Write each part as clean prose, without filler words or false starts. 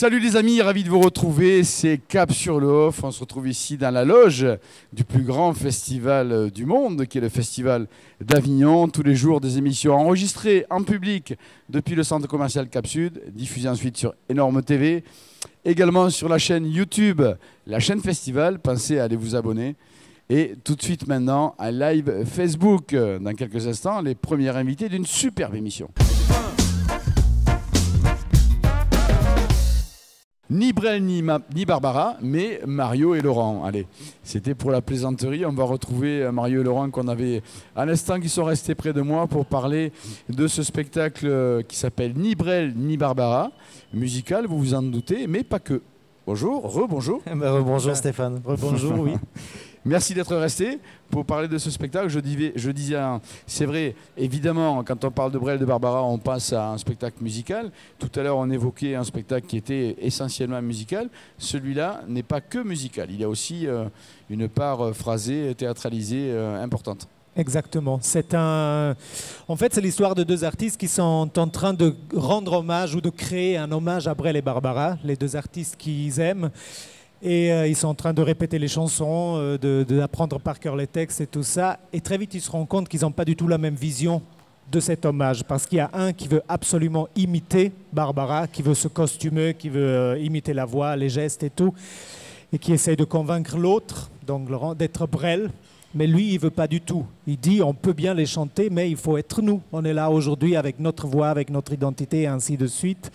Salut les amis, ravi de vous retrouver, c'est Cap sur le Off. On se retrouve ici dans la loge du plus grand festival du monde, qui est le Festival d'Avignon. Tous les jours, des émissions enregistrées en public depuis le centre commercial Cap Sud, diffusées ensuite sur Énorme TV, également sur la chaîne YouTube, la chaîne Festival. Pensez à aller vous abonner. Et tout de suite maintenant, un live Facebook. Dans quelques instants, les premiers invités d'une superbe émission. Ni Brel ni Barbara, mais Mario et Laurent. Allez, c'était pour la plaisanterie. On va retrouver Mario et Laurent qu'on avait à l'instant, qui sont restés près de moi pour parler de ce spectacle qui s'appelle Ni Brel ni Barbara, musical, vous vous en doutez, mais pas que. Bonjour, rebonjour. Bonjour Stéphane, rebonjour, oui. Merci d'être resté pour parler de ce spectacle. Je disais, c'est vrai, évidemment, quand on parle de Brel et de Barbara, on passe à un spectacle musical. Tout à l'heure, on évoquait un spectacle qui était essentiellement musical. Celui-là n'est pas que musical. Il y a aussi une part phrasée, théâtralisée importante. Exactement. En fait, c'est l'histoire de deux artistes qui sont en train de rendre hommage ou de créer un hommage à Brel et Barbara, les deux artistes qu'ils aiment. Et ils sont en train de répéter les chansons, d'apprendre par cœur les textes et tout ça. Et très vite, ils se rendent compte qu'ils n'ont pas du tout la même vision de cet hommage. Parce qu'il y a un qui veut absolument imiter Barbara, qui veut se costumer, qui veut imiter la voix, les gestes et tout. Et qui essaye de convaincre l'autre, donc Laurent, d'être Brel. Mais lui, il ne veut pas du tout. Il dit, on peut bien les chanter, mais il faut être nous. On est là aujourd'hui avec notre voix, avec notre identité, et ainsi de suite.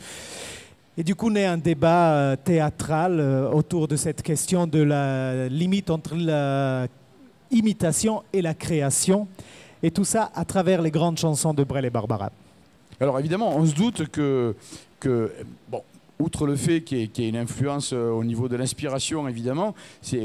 Et du coup, naît un débat théâtral autour de cette question de la limite entre l'imitation et la création. Et tout ça à travers les grandes chansons de Brel et Barbara. Alors évidemment, on se doute que bon, outre le fait qu'il y ait une influence au niveau de l'inspiration, évidemment,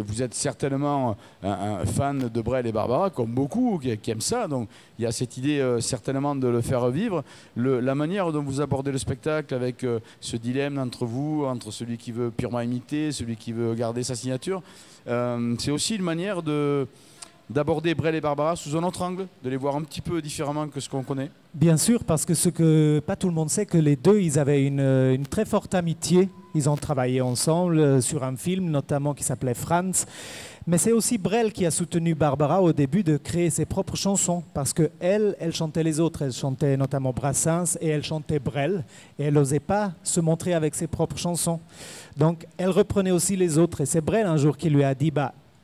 vous êtes certainement un fan de Brel et Barbara, comme beaucoup qui aiment ça. Donc il y a cette idée certainement de le faire vivre. La manière dont vous abordez le spectacle avec ce dilemme entre vous, entre celui qui veut purement imiter, celui qui veut garder sa signature, c'est aussi une manière d'aborder Brel et Barbara sous un autre angle, de les voir un petit peu différemment que ce qu'on connaît. Bien sûr, parce que ce que pas tout le monde sait, que les deux, ils avaient une très forte amitié. Ils ont travaillé ensemble sur un film, notamment qui s'appelait Franz. Mais c'est aussi Brel qui a soutenu Barbara au début de créer ses propres chansons, parce qu'elle chantait les autres. Elle chantait notamment Brassens et elle chantait Brel. Et elle n'osait pas se montrer avec ses propres chansons. Donc, elle reprenait aussi les autres. Et c'est Brel un jour qui lui a dit,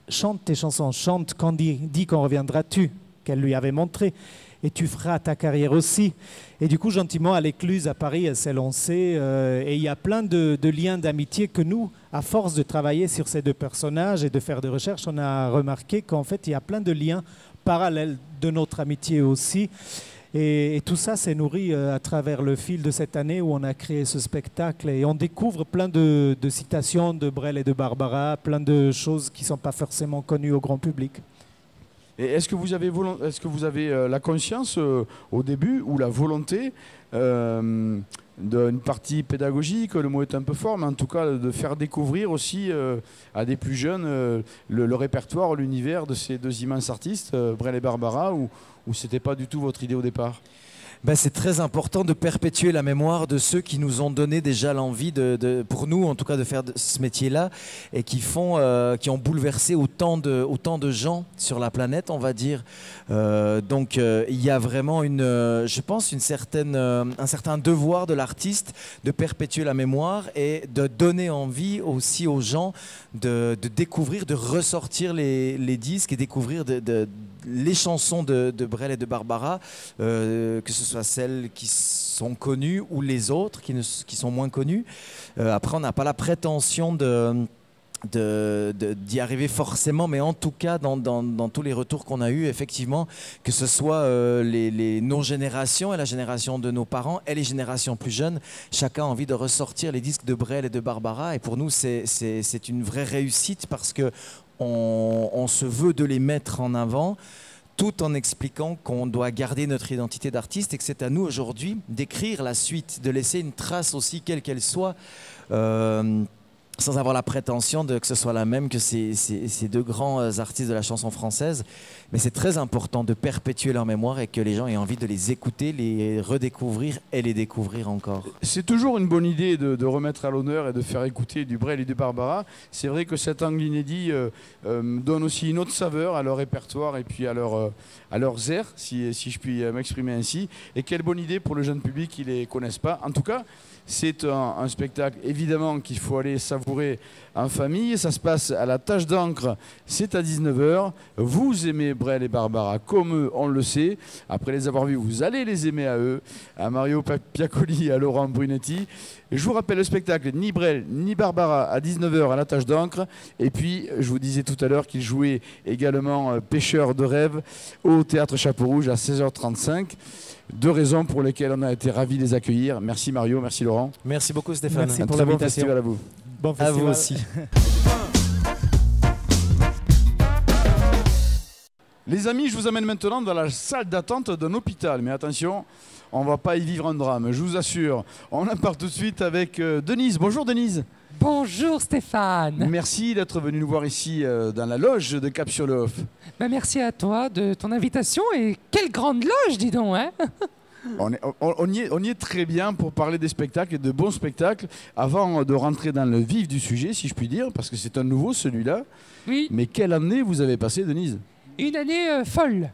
chante tes chansons, chante quand dis quand reviendras-tu, qu'elle lui avait montré, et tu feras ta carrière aussi. Et du coup, gentiment, à l'Écluse à Paris, elle s'est lancée, et il y a plein de liens d'amitié que nous, à force de travailler sur ces deux personnages et de faire des recherches, on a remarqué qu'en fait, il y a plein de liens parallèles de notre amitié aussi. Et tout ça s'est nourri à travers le fil de cette année où on a créé ce spectacle. Et on découvre plein de citations de Brel et de Barbara, plein de choses qui ne sont pas forcément connues au grand public. Et est-ce que vous avez la conscience au début ou la volonté d'une partie pédagogique, le mot est un peu fort, mais en tout cas de faire découvrir aussi à des plus jeunes le répertoire, l'univers de ces deux immenses artistes, Brel et Barbara, ou ce n'était pas du tout votre idée au départ? C'est très important de perpétuer la mémoire de ceux qui nous ont donné déjà l'envie, pour nous en tout cas, de faire ce métier-là et qui ont bouleversé autant de gens sur la planète, on va dire. Donc il y a vraiment je pense, un certain devoir de l'artiste de perpétuer la mémoire et de donner envie aussi aux gens de découvrir, de ressortir les disques et découvrir les chansons de Brel et de Barbara, que ce soit celles qui sont connues ou les autres qui sont moins connues. Après, on n'a pas la prétention d'y arriver forcément, mais en tout cas, dans tous les retours qu'on a eus, effectivement, que ce soit nos générations et la génération de nos parents et les générations plus jeunes, chacun a envie de ressortir les disques de Brel et de Barbara. Et pour nous, c'est une vraie réussite parce qu'on se veut de les mettre en avant, tout en expliquant qu'on doit garder notre identité d'artiste et que c'est à nous aujourd'hui d'écrire la suite, de laisser une trace aussi, quelle qu'elle soit, sans avoir la prétention que ce soit la même que ces deux grands artistes de la chanson française. Mais c'est très important de perpétuer leur mémoire et que les gens aient envie de les écouter, les redécouvrir et les découvrir encore. C'est toujours une bonne idée de remettre à l'honneur et de faire écouter du Brel et du Barbara. C'est vrai que cet angle inédit donne aussi une autre saveur à leur répertoire et puis à leurs airs, si je puis m'exprimer ainsi. Et quelle bonne idée pour le jeune public qui ne les connaisse pas. En tout cas, c'est un spectacle évidemment qu'il faut aller savourer en famille. Ça se passe à la Tache d'encre, c'est à 19h. Vous aimez Brel et Barbara comme eux, on le sait. Après les avoir vus, vous allez les aimer à eux, à Mario Piaccoli et à Laurent Brunetti. Je vous rappelle le spectacle, ni Brel ni Barbara à 19h à la Tache d'encre. Et puis, je vous disais tout à l'heure qu'ils jouaient également Pêcheurs de rêve au Théâtre Chapeau Rouge à 16h35. Deux raisons pour lesquelles on a été ravis de les accueillir. Merci Mario, merci Laurent. Merci beaucoup Stéphane. Merci Un pour très bon l'invitation. festival à vous. Bon À festival. vous aussi. Les amis, je vous amène maintenant dans la salle d'attente d'un hôpital. Mais attention, on ne va pas y vivre un drame, je vous assure. On en part tout de suite avec Denise. Bonjour Denise. Bonjour Stéphane. Merci d'être venu nous voir ici dans la loge de Cap-sur-le-Off. Ben, merci à toi de ton invitation et quelle grande loge, dis donc. Hein. On y est très bien pour parler des spectacles et de bons spectacles. Avant de rentrer dans le vif du sujet, si je puis dire, parce que c'est un nouveau celui-là. Oui, Mais quelle année vous avez passé, Denise? une année folle.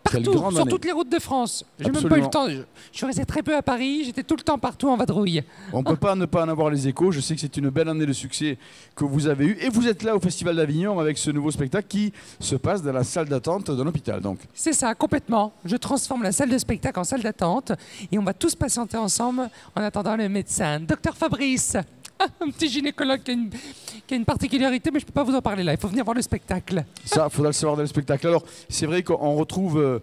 Quelle Partout, grande sur année. toutes les routes de France. J'ai même pas eu Absolument. le temps. Je suis resté très peu à Paris, j'étais tout le temps partout en vadrouille. On ne peut pas ne pas en avoir les échos. Je sais que c'est une belle année de succès que vous avez eue. Et vous êtes là au Festival d'Avignon avec ce nouveau spectacle qui se passe dans la salle d'attente d'un hôpital. Donc. C'est ça, complètement. Je transforme la salle de spectacle en salle d'attente et on va tous patienter ensemble en attendant le médecin. Docteur Fabrice, un petit gynécologue qui a une particularité, mais je ne peux pas vous en parler là. Il faut venir voir le spectacle. Ça, il faudra le savoir dans le spectacle. Alors, c'est vrai qu'on retrouve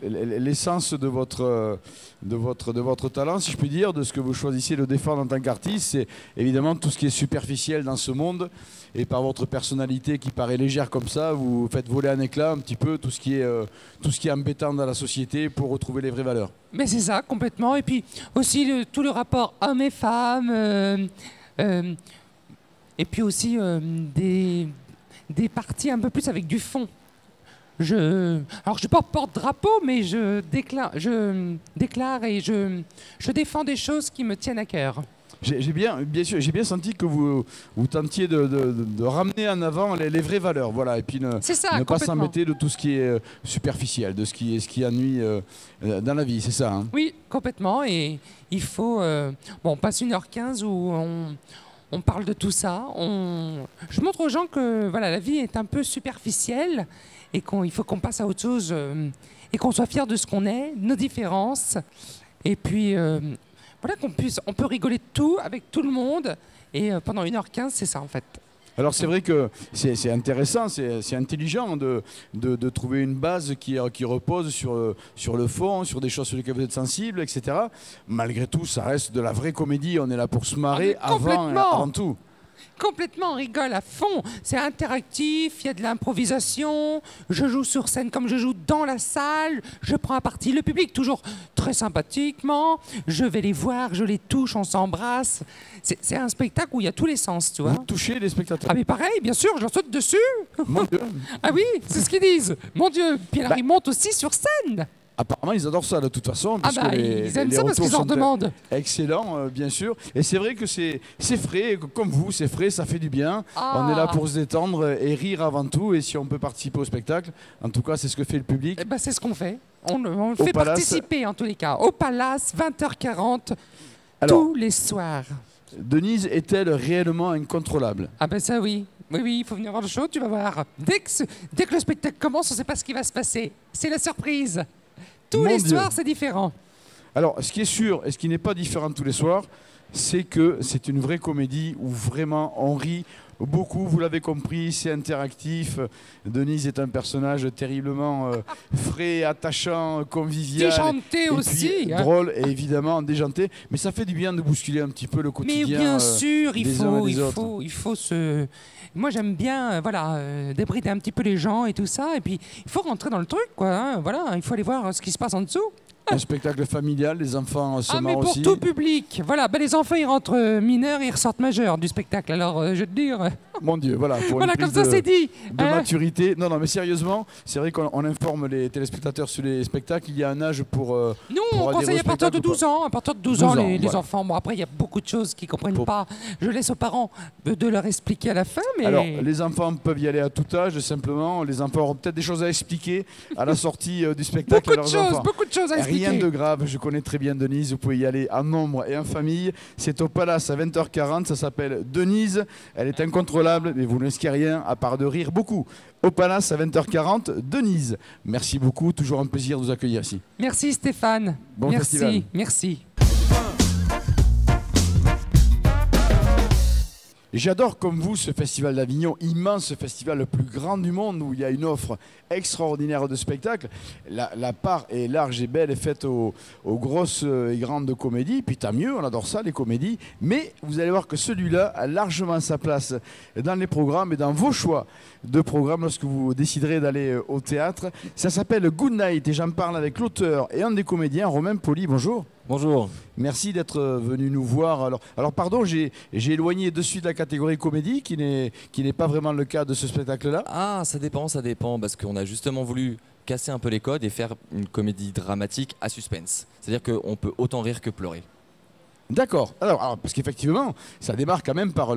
l'essence de votre talent, si je puis dire, de ce que vous choisissez de défendre en tant qu'artiste. C'est évidemment tout ce qui est superficiel dans ce monde. Et par votre personnalité qui paraît légère comme ça, vous faites voler en éclat un petit peu tout ce qui est embêtant dans la société pour retrouver les vraies valeurs. Mais c'est ça, complètement. Et puis aussi tout le rapport hommes et femmes. Et puis aussi des parties un peu plus avec du fond. Alors je porte porte-drapeau, mais je déclare et je défends des choses qui me tiennent à cœur. J'ai bien senti que vous tentiez de ramener en avant les vraies valeurs, voilà, et puis C'est ça, ne pas complètement. s'embêter de tout ce qui est superficiel, de ce qui ennuie dans la vie, c'est ça. Hein. Oui, complètement. Et il faut... on passe 1h15 où on parle de tout ça. Je montre aux gens que voilà, la vie est un peu superficielle et qu'il faut qu'on passe à autre chose et qu'on soit fier de ce qu'on est, de nos différences. Et puis, voilà, on peut rigoler de tout avec tout le monde. Et pendant 1h15, c'est ça en fait. Alors c'est vrai que c'est intéressant, c'est intelligent de trouver une base qui repose sur le fond, sur des choses sur lesquelles vous êtes sensible, etc. Malgré tout, ça reste de la vraie comédie, on est là pour se marrer Ah, mais avant tout. Complètement, on rigole à fond. C'est interactif, il y a de l'improvisation. Je joue sur scène comme je joue dans la salle. Je prends à partie le public, toujours très sympathiquement. Je vais les voir, je les touche, on s'embrasse. C'est un spectacle où il y a tous les sens, tu vois. Vous touchez les spectateurs. Ah mais pareil, bien sûr, je leur saute dessus. Mon Dieu. Ah oui, c'est ce qu'ils disent. Mon Dieu, puis alors ils montent aussi sur scène. Apparemment, ils adorent ça de toute façon. Ah puisque bah, ils aiment les ça parce retours qu'ils en sont demandent. excellents, bien sûr. Et c'est vrai que c'est frais, comme vous, c'est frais, ça fait du bien. Ah. On est là pour se détendre et rire avant tout. Et si on peut participer au spectacle, en tout cas, c'est ce que fait le public. Eh ben, c'est ce qu'on fait. On le fait Palace. participer en tous les cas. Au Palace, 20h40, Alors, tous les soirs. Denise est-elle réellement incontrôlable? Ah ben ça oui. Oui, il faut venir voir le show, tu vas voir. Dès que le spectacle commence, on ne sait pas ce qui va se passer. C'est la surprise. Tous Mon les Dieu. soirs, c'est différent. Alors, ce qui est sûr et ce qui n'est pas différent tous les soirs, c'est que c'est une vraie comédie où vraiment on rit beaucoup. Vous l'avez compris, c'est interactif. Denise est un personnage terriblement frais, attachant, convivial. Déjanté et aussi. puis, Hein. drôle et évidemment déjanté. Mais ça fait du bien de bousculer un petit peu le Mais quotidien. bien sûr, des uns et des autres. il faut se... Moi, j'aime bien débrider un petit peu les gens et tout ça. Et puis, il faut rentrer dans le truc, quoi. Hein. Voilà, il faut aller voir ce qui se passe en dessous. Un spectacle familial, les enfants se Ah, mais marrent pour aussi. tout public. Voilà, ben, les enfants, ils rentrent mineurs, ils ressortent majeurs du spectacle. Alors, je vais te dire... Mon Dieu, voilà. Pour voilà, une comme prise ça, c'est dit. de Hein. maturité. Non, mais sérieusement, c'est vrai qu'on informe les téléspectateurs sur les spectacles. Il y a un âge pour... Nous, pour on adhérer conseille au à partir de spectacle ou 12 ans. À partir de 12 12 ans, ans, les voilà. enfants. Bon, après, il y a beaucoup de choses qu'ils ne comprennent Pour- pas. Je laisse aux parents de leur expliquer à la fin. Mais... Alors, les enfants peuvent y aller à tout âge, simplement. Les enfants auront peut-être des choses à expliquer à la sortie du spectacle à leurs enfants. beaucoup de choses à expliquer. Rien de grave, je connais très bien Denise, vous pouvez y aller en nombre et en famille. C'est au Palace à 20h40, ça s'appelle Denise. Elle est incontrôlable, mais vous ne risquez rien à part de rire beaucoup. Au Palace à 20h40, Denise. Merci beaucoup, toujours un plaisir de vous accueillir ici. Merci Stéphane. Bon Merci, festival. merci. J'adore comme vous ce festival d'Avignon, immense festival, le plus grand du monde, où il y a une offre extraordinaire de spectacles. La part est large et belle, est faite aux grosses et grandes comédies, puis tant mieux, on adore ça, les comédies. Mais vous allez voir que celui-là a largement sa place dans les programmes et dans vos choix de programmes lorsque vous déciderez d'aller au théâtre. Ça s'appelle Good Night et j'en parle avec l'auteur et un des comédiens, Romain Poli. Bonjour. Bonjour. Merci d'être venu nous voir. Alors pardon, j'ai éloigné de suite la catégorie comédie, qui n'est pas vraiment le cas de ce spectacle-là. Ah, ça dépend, parce qu'on a justement voulu casser un peu les codes et faire une comédie dramatique à suspense. C'est-à-dire qu'on peut autant rire que pleurer. D'accord. Alors, parce qu'effectivement, ça démarre quand même par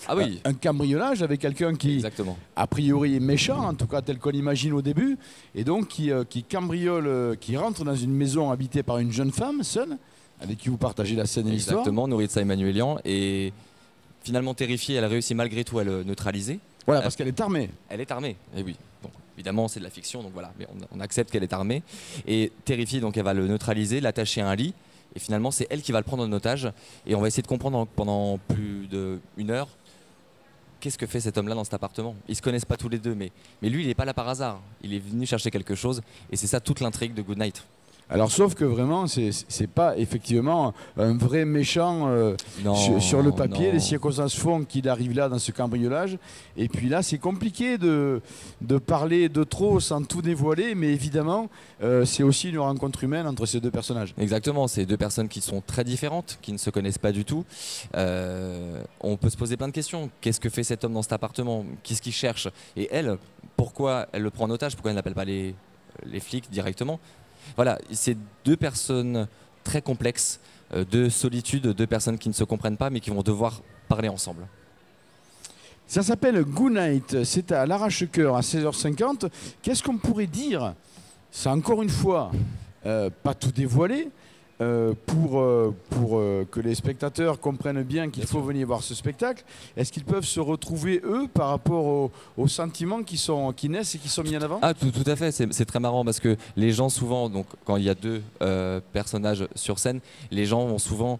Ah oui. un cambriolage avec quelqu'un qui, Exactement. a priori, est méchant, en tout cas tel qu'on l'imagine au début, et donc qui cambriole, qui rentre dans une maison habitée par une jeune femme seule, avec qui vous partagez la scène et l'histoire. Exactement, Nouritza Emmanuelian. Et finalement terrifiée, elle a réussi malgré tout à le neutraliser. Voilà, parce qu'elle est armée. Elle est armée, et oui. Bon, évidemment, c'est de la fiction, donc voilà, mais on accepte qu'elle est armée. Et terrifiée, donc elle va le neutraliser, l'attacher à un lit. Et finalement, c'est elle qui va le prendre en otage. Et on va essayer de comprendre pendant plus d'1 heure qu'est-ce que fait cet homme-là dans cet appartement. Ils se connaissent pas tous les deux, mais lui, il n'est pas là par hasard. Il est venu chercher quelque chose. Et c'est ça toute l'intrigue de Good Night. Alors, sauf que vraiment, c'est pas effectivement un vrai méchant sur le papier. non. Les circonstances font qu'il arrive là dans ce cambriolage. Et puis là, c'est compliqué de parler de trop sans tout dévoiler. Mais évidemment, c'est aussi une rencontre humaine entre ces deux personnages. Exactement, c'est deux personnes qui sont très différentes, qui ne se connaissent pas du tout. On peut se poser plein de questions. Qu'est-ce que fait cet homme dans cet appartement? Qu'est-ce qu'il cherche? Et elle, pourquoi elle le prend en otage? Pourquoi elle n'appelle pas les flics directement? Voilà, c'est deux personnes très complexes, de solitude, deux personnes qui ne se comprennent pas mais qui vont devoir parler ensemble. Ça s'appelle Good Night. C'est à l'Arrache-Cœur à 16h50. Qu'est-ce qu'on pourrait dire? C'est encore une fois pas tout dévoilé. Pour que les spectateurs comprennent bien qu'il faut venir voir ce spectacle, est-ce qu'ils peuvent se retrouver, eux, par rapport aux sentiments qui naissent et qui sont mis en avant? Ah, tout à fait, c'est très marrant parce que les gens souvent, donc, quand il y a deux personnages sur scène, les gens vont souvent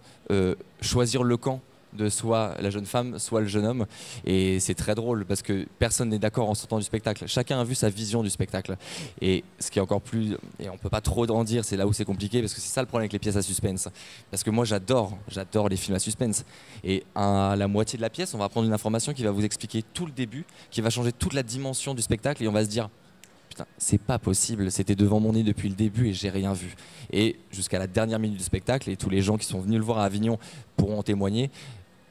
choisir le camp de soit la jeune femme, soit le jeune homme. Et c'est très drôle parce que personne n'est d'accord en sortant du spectacle. Chacun a vu sa vision du spectacle. Et ce qui est encore plus... Et on peut pas trop en dire, c'est là où c'est compliqué parce que c'est ça le problème avec les pièces à suspense. Parce que moi j'adore les films à suspense. Et à la moitié de la pièce, on va prendre une information qui va vous expliquer tout le début, qui va changer toute la dimension du spectacle et on va se dire... Putain, c'est pas possible, c'était devant mon nez depuis le début et j'ai rien vu. Et jusqu'à la dernière minute du spectacle, et tous les gens qui sont venus le voir à Avignon pourront en témoigner,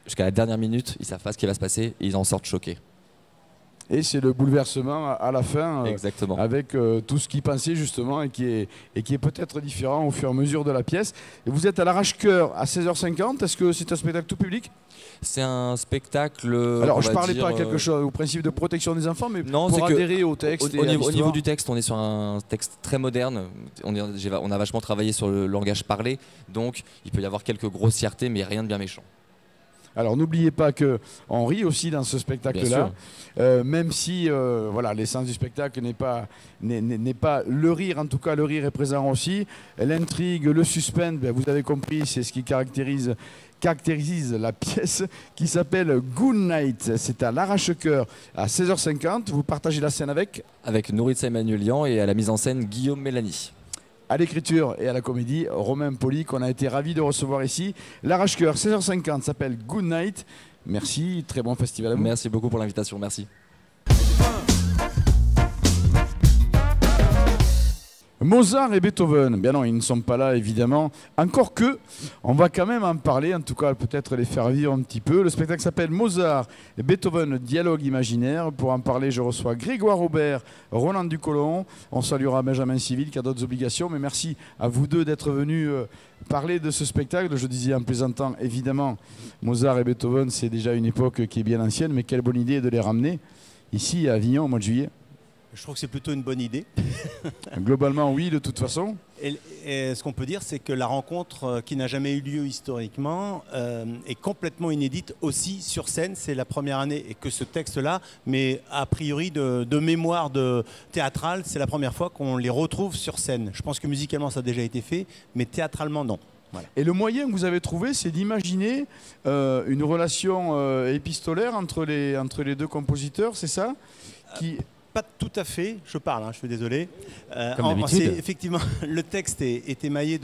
jusqu'à la dernière minute, ils savent pas ce qui va se passer et ils en sortent choqués. Et c'est le bouleversement à la fin, Exactement. avec tout ce qu'ils pensaient justement et qui est peut-être différent au fur et à mesure de la pièce. Et vous êtes à l'Arrache-Cœur à 16h50. Est-ce que c'est un spectacle tout public? C'est un spectacle... Alors, je parlais pas quelque chose au principe de protection des enfants, mais non, pour c'est que adhérer au texte. Au niveau du texte, on est sur un texte très moderne. On a vachement travaillé sur le langage parlé. Donc, il peut y avoir quelques grossièretés, mais rien de bien méchant. Alors n'oubliez pas qu'on rit aussi dans ce spectacle-là, même si voilà, l'essence du spectacle n'est pas le rire, en tout cas le rire est présent aussi. L'intrigue, le suspense, ben, vous avez compris, c'est ce qui caractérise la pièce qui s'appelle Good Night. C'est à l'Arrache-Cœur à 16h50. Vous partagez la scène avec Nouritza Emmanuelian et à la mise en scène Guillaume Mélanie. À l'écriture et à la comédie, Romain Poli, qu'on a été ravis de recevoir ici. L'Arrache-Cœur, 16h50, s'appelle Good Night. Merci, très bon festival à vous. Merci beaucoup pour l'invitation, merci. Mozart et Beethoven, bien non, ils ne sont pas là évidemment. Encore que, on va quand même en parler, en tout cas peut-être les faire vivre un petit peu. Le spectacle s'appelle Mozart et Beethoven, dialogue imaginaire. Pour en parler, je reçois Grégoire Aubert, Roland Ducolon. On saluera Benjamin Civil qui a d'autres obligations, mais merci à vous deux d'être venus parler de ce spectacle. Je disais en plaisantant, évidemment, Mozart et Beethoven, c'est déjà une époque qui est bien ancienne, mais quelle bonne idée de les ramener ici à Avignon au mois de juillet. Je trouve que c'est plutôt une bonne idée. Globalement, oui, de toute façon. Et ce qu'on peut dire, c'est que la rencontre qui n'a jamais eu lieu historiquement est complètement inédite aussi sur scène. C'est la première année et que ce texte-là, mais a priori de mémoire théâtrale, c'est la première fois qu'on les retrouve sur scène. Je pense que musicalement, ça a déjà été fait, mais théâtralement, non. Voilà. Et le moyen que vous avez trouvé, c'est d'imaginer une relation épistolaire entre les deux compositeurs, c'est ça qui... Pas tout à fait, je parle, je suis désolé. Comme d'habitude. Effectivement, le texte est émaillé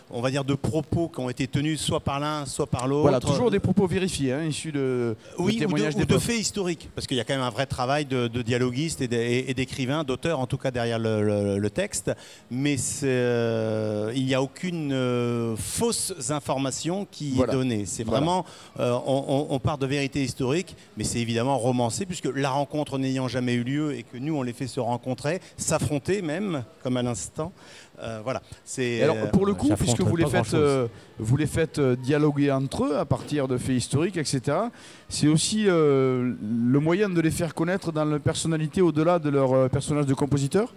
on va dire, de propos qui ont été tenus soit par l'un, soit par l'autre. Voilà, toujours des propos vérifiés, issus de témoignages ou de faits historiques, parce qu'il y a quand même un vrai travail de dialoguiste et d'écrivain, d'auteur en tout cas derrière le texte. Mais il n'y a aucune fausse information qui est donnée. C'est vraiment, on part de vérités historiques, mais c'est évidemment romancé, puisque la rencontre n'ayant jamais eu lieu et que nous on les fait se rencontrer, s'affronter même, comme à l'instant. Voilà. Alors pour le coup, puisque vous les faites dialoguer entre eux à partir de faits historiques, etc., c'est aussi le moyen de les faire connaître dans la personnalité au-delà de leur personnage de compositeur.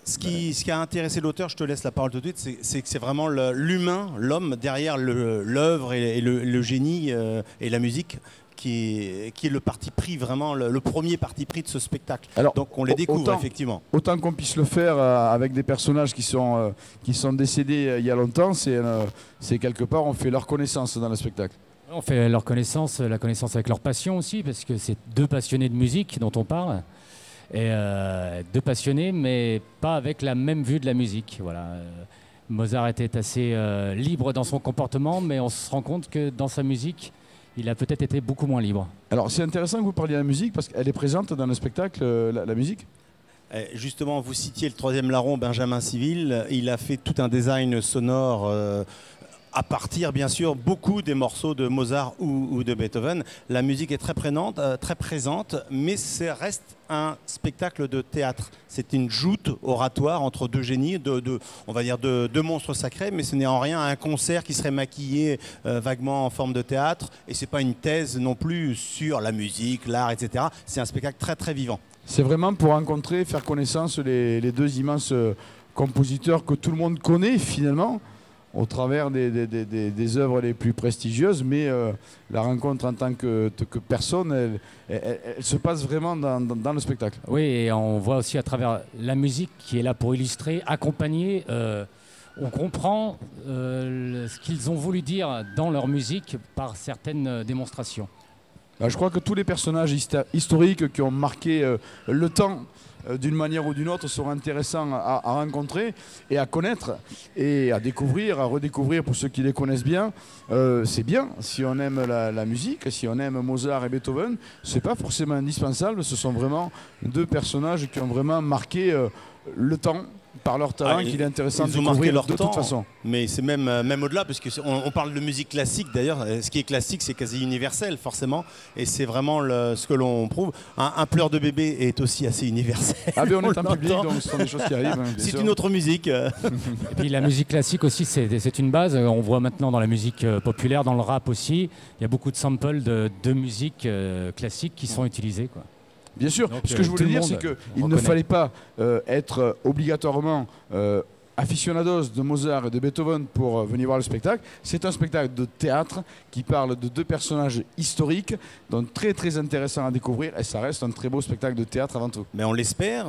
Ce qui a intéressé l'auteur, je te laisse la parole tout de suite, c'est que c'est vraiment l'humain, l'homme derrière l'œuvre et le génie et la musique. Qui est le parti pris, vraiment le premier parti pris de ce spectacle. Alors, donc on les découvre effectivement. Autant qu'on puisse le faire avec des personnages qui sont décédés il y a longtemps, c'est quelque part on fait leur connaissance dans le spectacle. On fait leur connaissance, la connaissance avec leur passion aussi, parce que c'est deux passionnés de musique dont on parle. Et deux passionnés, mais pas avec la même vue de la musique. Voilà. Mozart était assez libre dans son comportement, mais on se rend compte que dans sa musique, il a peut-être été beaucoup moins libre. Alors c'est intéressant que vous parliez de la musique parce qu'elle est présente dans le spectacle, la musique. Justement, vous citiez le troisième larron, Benjamin Civil. Il a fait tout un design sonore à partir, bien sûr, beaucoup des morceaux de Mozart ou de Beethoven. La musique est très présente, mais ça reste un spectacle de théâtre. C'est une joute oratoire entre deux génies, on va dire deux monstres sacrés, mais ce n'est en rien un concert qui serait maquillé vaguement en forme de théâtre. Et ce n'est pas une thèse non plus sur la musique, l'art, etc. C'est un spectacle très très vivant. C'est vraiment pour rencontrer, faire connaissance les deux immenses compositeurs que tout le monde connaît finalement, au travers des œuvres les plus prestigieuses, mais la rencontre en tant que personne, elle se passe vraiment dans le spectacle. Oui, et on voit aussi à travers la musique qui est là pour illustrer, accompagner, on comprend ce qu'ils ont voulu dire dans leur musique par certaines démonstrations. Je crois que tous les personnages historiques qui ont marqué le temps d'une manière ou d'une autre sont intéressants à rencontrer et à connaître et à découvrir, à redécouvrir pour ceux qui les connaissent bien. C'est bien, si on aime la musique, si on aime Mozart et Beethoven, c'est pas forcément indispensable, ce sont vraiment deux personnages qui ont vraiment marqué le temps par leur talent qu'il est intéressant de découvrir leur de toute façon. Mais c'est même au-delà, parce qu'on parle de musique classique d'ailleurs. Ce qui est classique, c'est quasi universel forcément, et c'est vraiment ce que l'on prouve. Un pleur de bébé est aussi assez universel. Ah bien on est en public, donc ce sont des choses qui arrivent. C'est une autre musique. Et puis la musique classique aussi, c'est une base. On voit maintenant dans la musique populaire, dans le rap aussi, il y a beaucoup de samples de musique classique qui sont utilisés, quoi. Bien sûr, donc, ce que je voulais dire, c'est qu'il ne fallait pas être obligatoirement aficionados de Mozart et de Beethoven pour venir voir le spectacle. C'est un spectacle de théâtre qui parle de deux personnages historiques, donc très très intéressant à découvrir, et ça reste un très beau spectacle de théâtre avant tout. Mais on l'espère.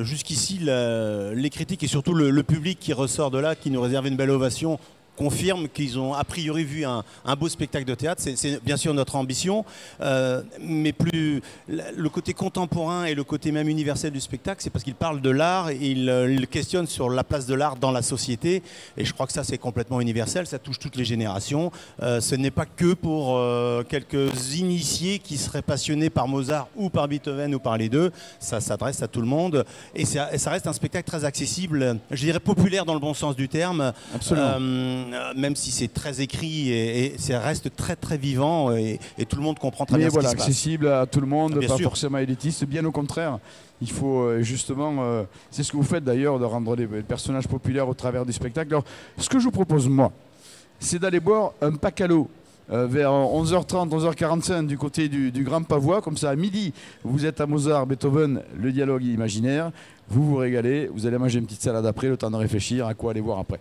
Jusqu'ici, les critiques et surtout le public qui ressort de là, qui nous réserve une belle ovation, confirment qu'ils ont a priori vu un beau spectacle de théâtre. C'est bien sûr notre ambition, mais plus le côté contemporain et le côté même universel du spectacle, c'est parce qu'ils parlent de l'art et ils questionnent sur la place de l'art dans la société. Et je crois que ça, c'est complètement universel, ça touche toutes les générations. Ce n'est pas que pour quelques initiés qui seraient passionnés par Mozart ou par Beethoven ou par les deux. Ça s'adresse à tout le monde et ça reste un spectacle très accessible, je dirais populaire dans le bon sens du terme. Absolument. Même si c'est très écrit et ça reste très très vivant et tout le monde comprend très bien voilà, ce qui se passe. accessible à tout le monde, Bien pas sûr. forcément élitiste, bien au contraire. Il faut justement, c'est ce que vous faites d'ailleurs, de rendre les personnages populaires au travers du spectacle. Alors, ce que je vous propose, moi, c'est d'aller boire un pacalo vers 11h30, 11h45 du côté du Grand Pavois. Comme ça, à midi, vous êtes à Mozart, Beethoven, le dialogue imaginaire. Vous vous régalez, vous allez manger une petite salade après, le temps de réfléchir à quoi aller voir après.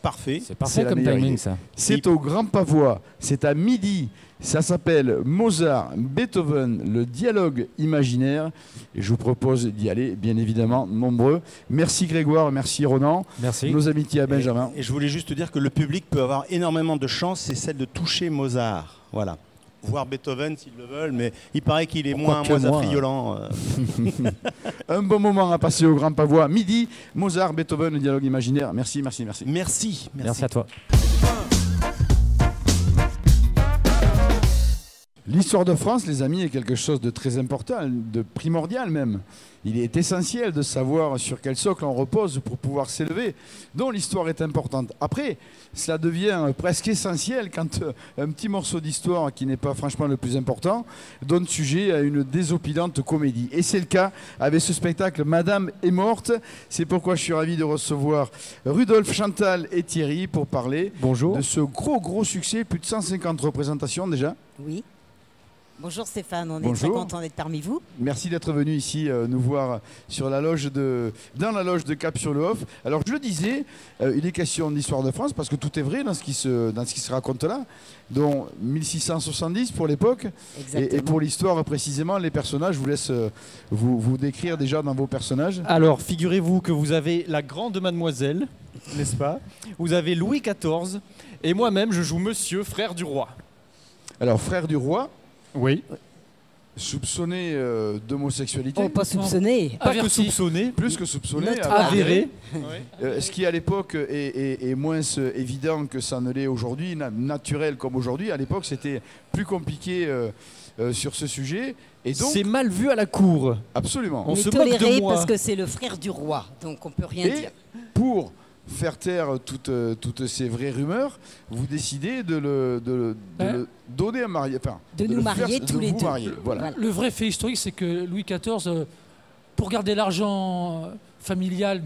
Parfait. C'est parfait la comme meilleure timing, idée. ça. C'est au Grand Pavois, c'est à midi. Ça s'appelle Mozart, Beethoven, le dialogue imaginaire. Et je vous propose d'y aller, bien évidemment, nombreux. Merci Grégoire, merci Ronan. Merci. Nos amitiés à Benjamin. Et je voulais juste te dire que le public peut avoir énormément de chance, c'est celle de toucher Mozart. Voilà. Voir Beethoven s'ils le veulent, mais il paraît qu'il est moins affriolant. Un bon moment à passer au Grand Pavois. Midi, Mozart, Beethoven, le dialogue imaginaire. Merci, merci, merci. Merci. Merci à toi. L'histoire de France, les amis, est quelque chose de très important, de primordial même. Il est essentiel de savoir sur quel socle on repose pour pouvoir s'élever. Donc l'histoire est importante. Après, cela devient presque essentiel quand un petit morceau d'histoire, qui n'est pas franchement le plus important, donne sujet à une désopilante comédie. Et c'est le cas avec ce spectacle Madame est morte. C'est pourquoi je suis ravi de recevoir Rudolf, Chantal et Thierry pour parler Bonjour. de ce gros succès, plus de 150 représentations déjà. Oui. Bonjour Stéphane, on est Bonjour. très content d'être parmi vous. Merci d'être venu ici nous voir sur la loge dans la loge de Cap-sur-le-Hof. Alors je le disais, il est question d'histoire de France parce que tout est vrai dans ce qui se raconte là, dont 1670 pour l'époque et pour l'histoire précisément, les personnages, je vous laisse vous décrire déjà dans vos personnages. Alors, figurez-vous que vous avez la grande mademoiselle, n'est-ce pas? Vous avez Louis XIV et moi-même je joue Monsieur, frère du roi. Alors frère du roi, Oui. soupçonné d'homosexualité. Oh, pas soupçonné. Pas que soupçonné, Plus que soupçonné, Notre avéré. ce qui à l'époque est moins évident que ça ne l'est aujourd'hui, naturel comme aujourd'hui. À l'époque, c'était plus compliqué sur ce sujet. Et donc, C'est mal vu à la cour. absolument. On Mais se moque de toléré moi. parce que c'est le frère du roi, donc on peut rien Et dire. pour faire taire toutes ces vraies rumeurs, vous décidez de le donner à marier. Enfin, De nous le marier faire- tous de les vous deux. marier, voilà. Voilà. Le vrai fait historique, c'est que Louis XIV, pour garder l'argent familial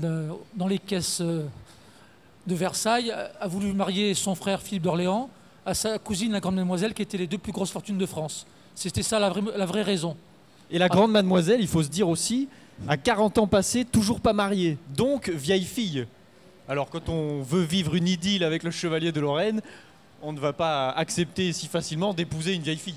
dans les caisses de Versailles, a voulu marier son frère Philippe d'Orléans à sa cousine, la grande mademoiselle, qui étaient les deux plus grosses fortunes de France. C'était ça la vraie raison. Et la grande mademoiselle, il faut se dire aussi, à 40 ans passés, toujours pas mariée. Donc, vieille fille. Alors, quand on veut vivre une idylle avec le chevalier de Lorraine, on ne va pas accepter si facilement d'épouser une vieille fille.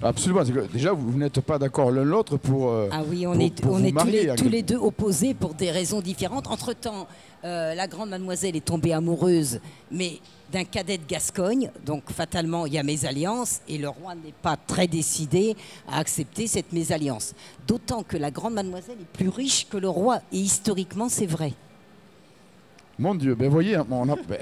Absolument. C'est que déjà, vous n'êtes pas d'accord l'un l'autre pour. Ah oui, on pour- est, pour on vous est marier, tous les deux opposés pour des raisons différentes. Entre-temps, la grande mademoiselle est tombée amoureuse, mais d'un cadet de Gascogne. Donc fatalement, il y a mésalliance et le roi n'est pas très décidé à accepter cette mésalliance. D'autant que la grande mademoiselle est plus riche que le roi. Et historiquement, c'est vrai. Mon Dieu, ben voyez,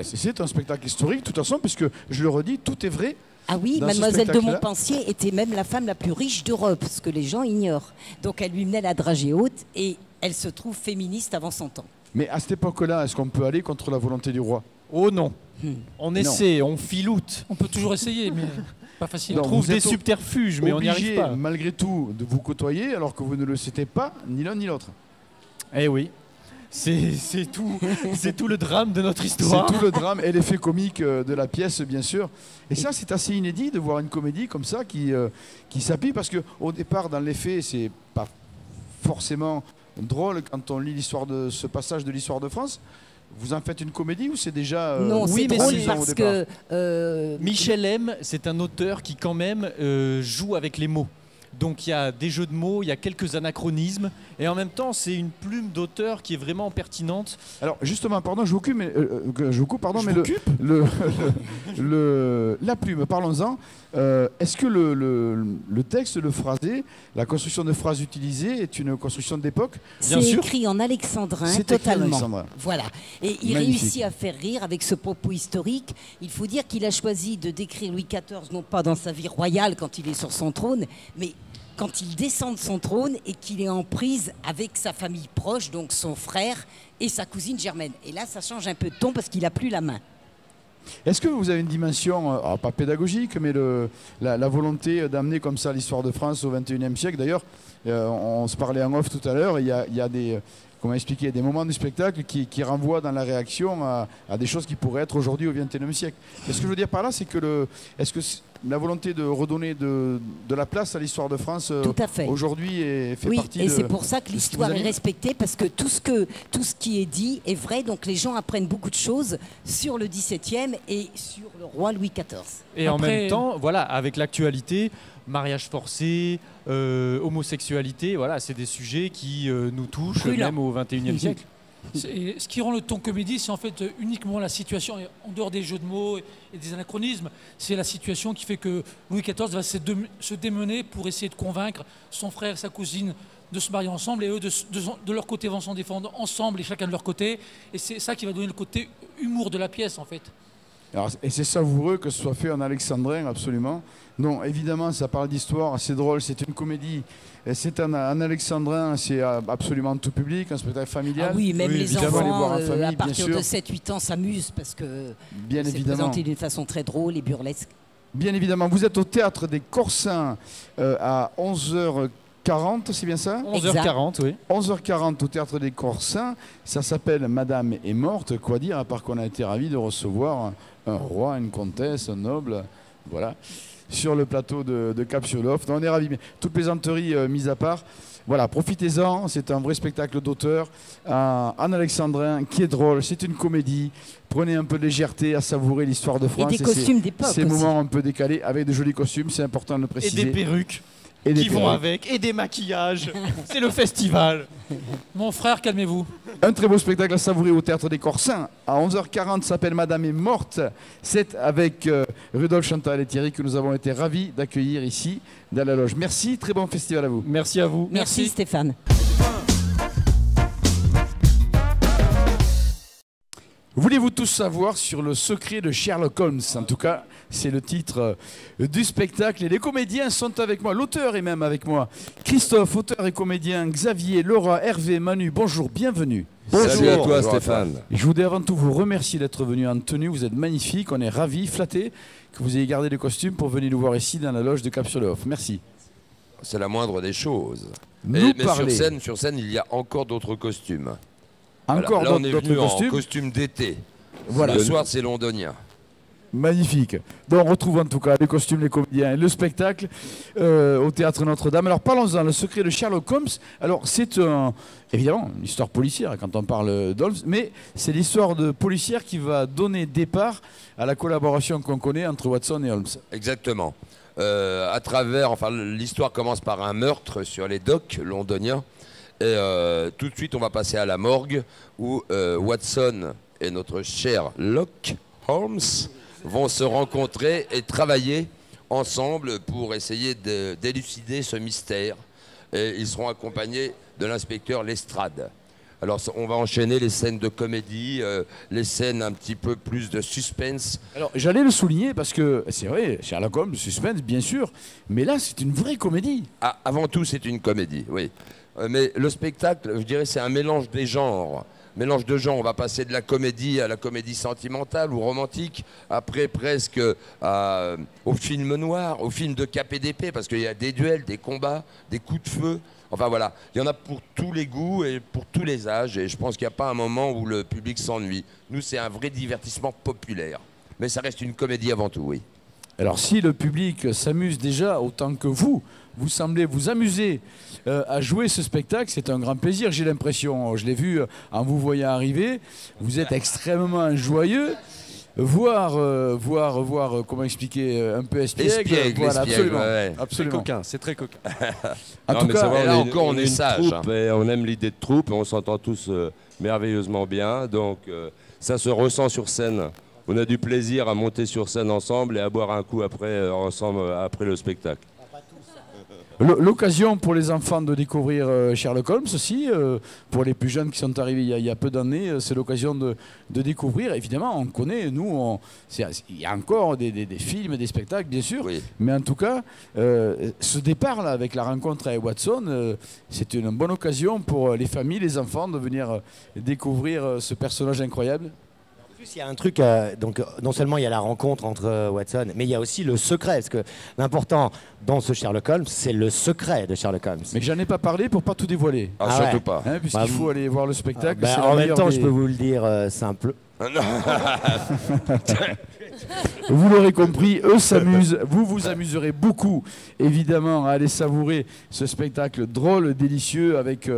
c'est un spectacle historique, de toute façon, puisque je le redis, tout est vrai. Ah oui, Dans ce mademoiselle de spectacle-là. Montpensier était même la femme la plus riche d'Europe, ce que les gens ignorent. Donc elle lui menait la dragée haute et elle se trouve féministe avant son temps. Mais à cette époque-là, est-ce qu'on peut aller contre la volonté du roi? Oh non. On essaie, on filoute. On peut toujours essayer, mais pas facile. Non, On trouve vous des êtes subterfuges, mais on n'y Obligé, arrive pas. malgré tout, de vous côtoyer alors que vous ne le souhaitez pas, ni l'un ni l'autre. Eh oui. C'est tout le drame de notre histoire. C'est tout le drame et l'effet comique de la pièce, bien sûr. Et ça, c'est assez inédit de voir une comédie comme ça qui s'appuie, parce qu'au départ, dans les faits, c'est pas forcément drôle quand on lit l'histoire de ce passage de l'histoire de France. Vous en faites une comédie ou c'est déjà Non, oui, c'est mais drôle c'est- parce que Michel M, c'est un auteur qui quand même joue avec les mots. Donc il y a des jeux de mots, il y a quelques anachronismes, et en même temps c'est une plume d'auteur qui est vraiment pertinente. Alors justement, pardon, je vous coupe, mais, la plume, parlons-en. Est-ce que le texte, le phrasé, la construction de phrases utilisées est une construction d'époque? C'est écrit en alexandrin, C'est totalement. écrit en alexandrin. Voilà. Et il Magnifique. réussit à faire rire avec ce propos historique. Il faut dire qu'il a choisi de décrire Louis XIV, non pas dans sa vie royale quand il est sur son trône, mais quand il descend de son trône et qu'il est en prise avec sa famille proche, donc son frère et sa cousine Germaine. Et là, ça change un peu de ton parce qu'il n'a plus la main. Est-ce que vous avez une dimension, alors pas pédagogique, mais la volonté d'amener comme ça l'histoire de France au XXIe siècle? D'ailleurs, on se parlait en off tout à l'heure, il y a des... Comment expliquer, des moments du spectacle qui renvoient dans la réaction à des choses qui pourraient être aujourd'hui au XXIe siècle. Et ce que je veux dire par là, c'est que la volonté de redonner de la place à l'histoire de France aujourd'hui fait partie de... Oui, et c'est pour ça que l'histoire est respectée, parce que tout ce qui est dit est vrai, donc les gens apprennent beaucoup de choses sur le XVIIe et sur le roi Louis XIV. Et en même temps, voilà, avec l'actualité, mariage forcé, homosexualité, voilà, c'est des sujets qui nous touchent même au XXIe siècle. Ce qui rend le ton comédie, c'est en fait uniquement la situation, en dehors des jeux de mots et des anachronismes, c'est la situation qui fait que Louis XIV va se démener pour essayer de convaincre son frère et sa cousine de se marier ensemble, et eux de leur côté vont s'en défendre ensemble et chacun de leur côté, et c'est ça qui va donner le côté humour de la pièce en fait. Alors, et c'est savoureux que ce soit fait en alexandrin, absolument. Non, évidemment, ça parle d'histoire, c'est drôle, c'est une comédie. C'est en alexandrin, c'est absolument tout public, un spectacle familial. Ah oui, même les enfants, voir en famille, à partir bien de sûr. 7-8 ans, s'amusent parce que Bien c'est évidemment. présenté d'une façon très drôle et burlesque. Bien évidemment, vous êtes au Théâtre des Corsins à 11h40, c'est bien ça? 11h40, oui. 11h40 au Théâtre des Corsins. Ça s'appelle Madame est morte. Quoi dire, à part qu'on a été ravis de recevoir un roi, une comtesse, un noble, voilà, sur le plateau de Capsulov. On est ravis. Mais toute plaisanterie mise à part, voilà, profitez-en. C'est un vrai spectacle d'auteur en alexandrin qui est drôle. C'est une comédie. Prenez un peu de légèreté à savourer l'histoire de France. Et des costumes d'époque Ces aussi. moments un peu décalés avec de jolis costumes, c'est important de le Et préciser. des perruques Et des qui vont perruques. avec, et des maquillages. C'est le festival. Mon frère, calmez-vous. Un très beau spectacle à savourer au Théâtre des Corsins. À 11h40, s'appelle Madame est morte. C'est avec Rudolf, Chantal et Thierry que nous avons été ravis d'accueillir ici dans la loge. Merci, très bon festival à vous. Merci à vous. Merci Stéphane. Voulez-vous tous savoir sur le secret de Sherlock Holmes? En tout cas, c'est le titre du spectacle. Et les comédiens sont avec moi. L'auteur est même avec moi. Christophe, auteur et comédien. Xavier, Laura, Hervé, Manu, bonjour, bienvenue. Salut à toi Stéphane. Je voudrais avant tout vous remercier d'être venu en tenue. Vous êtes magnifique. On est ravis, flattés que vous ayez gardé les costumes pour venir nous voir ici dans la loge de Capsulov. Merci. C'est la moindre des choses. Nous Mais parler. sur scène, il y a encore d'autres costumes. Encore Là, on est d'autres venu en costumes. costume d'été. Voilà. Le soir, c'est londonien. Magnifique. Donc on retrouve en tout cas les costumes, les comédiens et le spectacle au Théâtre Notre-Dame. Alors parlons-en, le secret de Sherlock Holmes. Alors c'est évidemment une histoire policière quand on parle d'Holmes, mais c'est l'histoire de policière qui va donner départ à la collaboration qu'on connaît entre Watson et Holmes. Exactement. À travers, enfin, l'histoire commence par un meurtre sur les docks londoniens. Et tout de suite, on va passer à la morgue où Watson et notre cher Sherlock Holmes vont se rencontrer et travailler ensemble pour essayer d'élucider ce mystère. Et ils seront accompagnés de l'inspecteur Lestrade. Alors on va enchaîner les scènes de comédie, les scènes un petit peu plus de suspense. Alors j'allais le souligner parce que c'est vrai, Sherlock Holmes, suspense bien sûr, mais là c'est une vraie comédie. Ah, avant tout, c'est une comédie, oui. Mais le spectacle, je dirais, c'est un mélange des genres. Mélange de genres, on va passer de la comédie à la comédie sentimentale ou romantique, après presque au film noir, au film de KPDP, parce qu'il y a des duels, des combats, des coups de feu. Enfin voilà, il y en a pour tous les goûts et pour tous les âges, et je pense qu'il n'y a pas un moment où le public s'ennuie. Nous, c'est un vrai divertissement populaire. Mais ça reste une comédie avant tout, oui. Alors si le public s'amuse déjà autant que vous semblez vous amuser à jouer ce spectacle, c'est un grand plaisir, j'ai l'impression. Je l'ai vu en vous voyant arriver, vous êtes extrêmement joyeux. voire, comment expliquer, un peu espiègle. Voilà, l'espiègle, absolument. ouais. Absolument. C'est coquin, c'est très coquin. En Non, tout mais cas, c'est vrai, et là là encore, on est une sage. troupe et on aime l'idée de troupe et on s'entend tous merveilleusement bien. Donc ça se ressent sur scène. On a du plaisir à monter sur scène ensemble et à boire un coup ensemble après le spectacle. L'occasion pour les enfants de découvrir Sherlock Holmes aussi, pour les plus jeunes qui sont arrivés il y a peu d'années, c'est l'occasion de découvrir. Évidemment, on connaît, nous, il y a encore des films, des spectacles, bien sûr, Oui. mais en tout cas, ce départ-là avec la rencontre avec Watson, c'est une bonne occasion pour les familles, les enfants, de venir découvrir ce personnage incroyable. En plus, il y a un truc, donc non seulement il y a la rencontre entre Watson, mais il y a aussi le secret, parce que l'important dans ce Sherlock Holmes, c'est le secret de Sherlock Holmes. Mais j'en ai pas parlé pour pas tout dévoiler. Ah, Ah surtout ouais. pas. Hein, puisqu'il faut aller voir le spectacle. Bah, c'est la en même meilleure temps, des- je peux vous le dire simple. Vous l'aurez compris, eux s'amusent, vous vous amuserez beaucoup, évidemment, à aller savourer ce spectacle drôle, délicieux, avec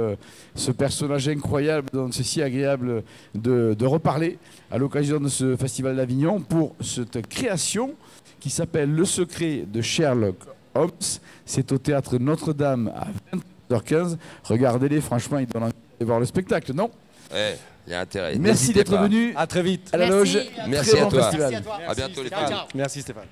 ce personnage incroyable dont c'est si agréable de reparler à l'occasion de ce Festival d'Avignon pour cette création qui s'appelle Le secret de Sherlock Holmes. C'est au Théâtre Notre-Dame à 20h15. Regardez-les, franchement, ils donnent envie de voir le spectacle, non? Ouais, il y a intérêt. Merci N'hésitez d'être pas. venu À très vite. à la loge. Merci Très à bon toi. festival. À bientôt les Ciao, petits. ciao. Merci Stéphane.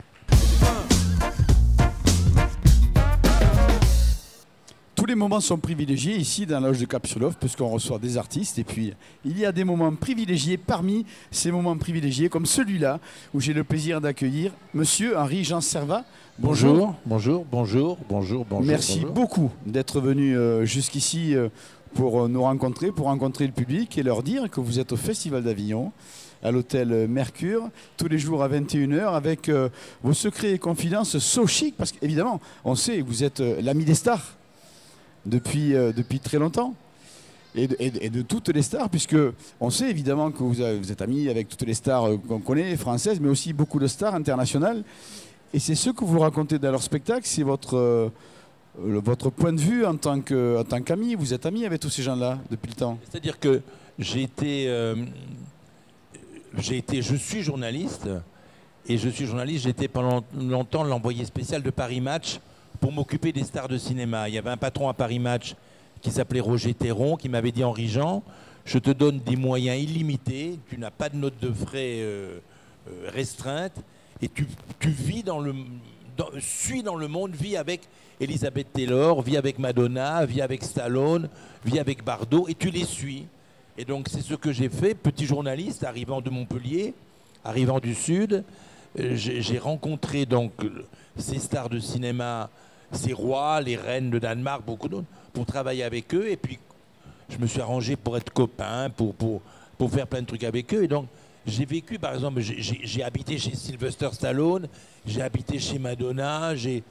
Tous les moments sont privilégiés ici dans la loge de Capsulov puisqu'on reçoit des artistes et puis il y a des moments privilégiés parmi ces moments privilégiés comme celui-là où j'ai le plaisir d'accueillir Monsieur Henri-Jean Servat. Bonjour. Merci bonjour. beaucoup d'être venu jusqu'ici pour nous rencontrer, pour rencontrer le public et leur dire que vous êtes au Festival d'Avignon à l'hôtel Mercure, tous les jours à 21h, avec vos secrets et confidences so chic, parce qu'évidemment, on sait que vous êtes l'ami des stars depuis très longtemps. Et de toutes les stars, puisque on sait évidemment que vous êtes amis avec toutes les stars qu'on connaît, françaises, mais aussi beaucoup de stars internationales. Et c'est ce que vous racontez dans leur spectacle, c'est votre point de vue en tant qu'ami. Vous êtes ami avec tous ces gens-là depuis le temps. C'est-à-dire que je suis journaliste, et j'étais pendant longtemps l'envoyé spécial de Paris Match pour m'occuper des stars de cinéma. Il y avait un patron à Paris Match qui s'appelait Roger Théron, qui m'avait dit: Henri-Jean, je te donne des moyens illimités, tu n'as pas de note de frais restreinte, et tu vis suis dans le monde, vis avec Elizabeth Taylor, vis avec Madonna, vis avec Stallone, vis avec Bardot, et tu les suis. Et donc c'est ce que j'ai fait, petit journaliste, arrivant de Montpellier, arrivant du Sud. J'ai rencontré donc ces stars de cinéma, ces rois, les reines de Danemark, beaucoup d'autres, pour travailler avec eux. Et puis je me suis arrangé pour être copain, pour faire plein de trucs avec eux. Et donc j'ai vécu, par exemple, j'ai habité chez Sylvester Stallone, j'ai habité chez Madonna, j'ai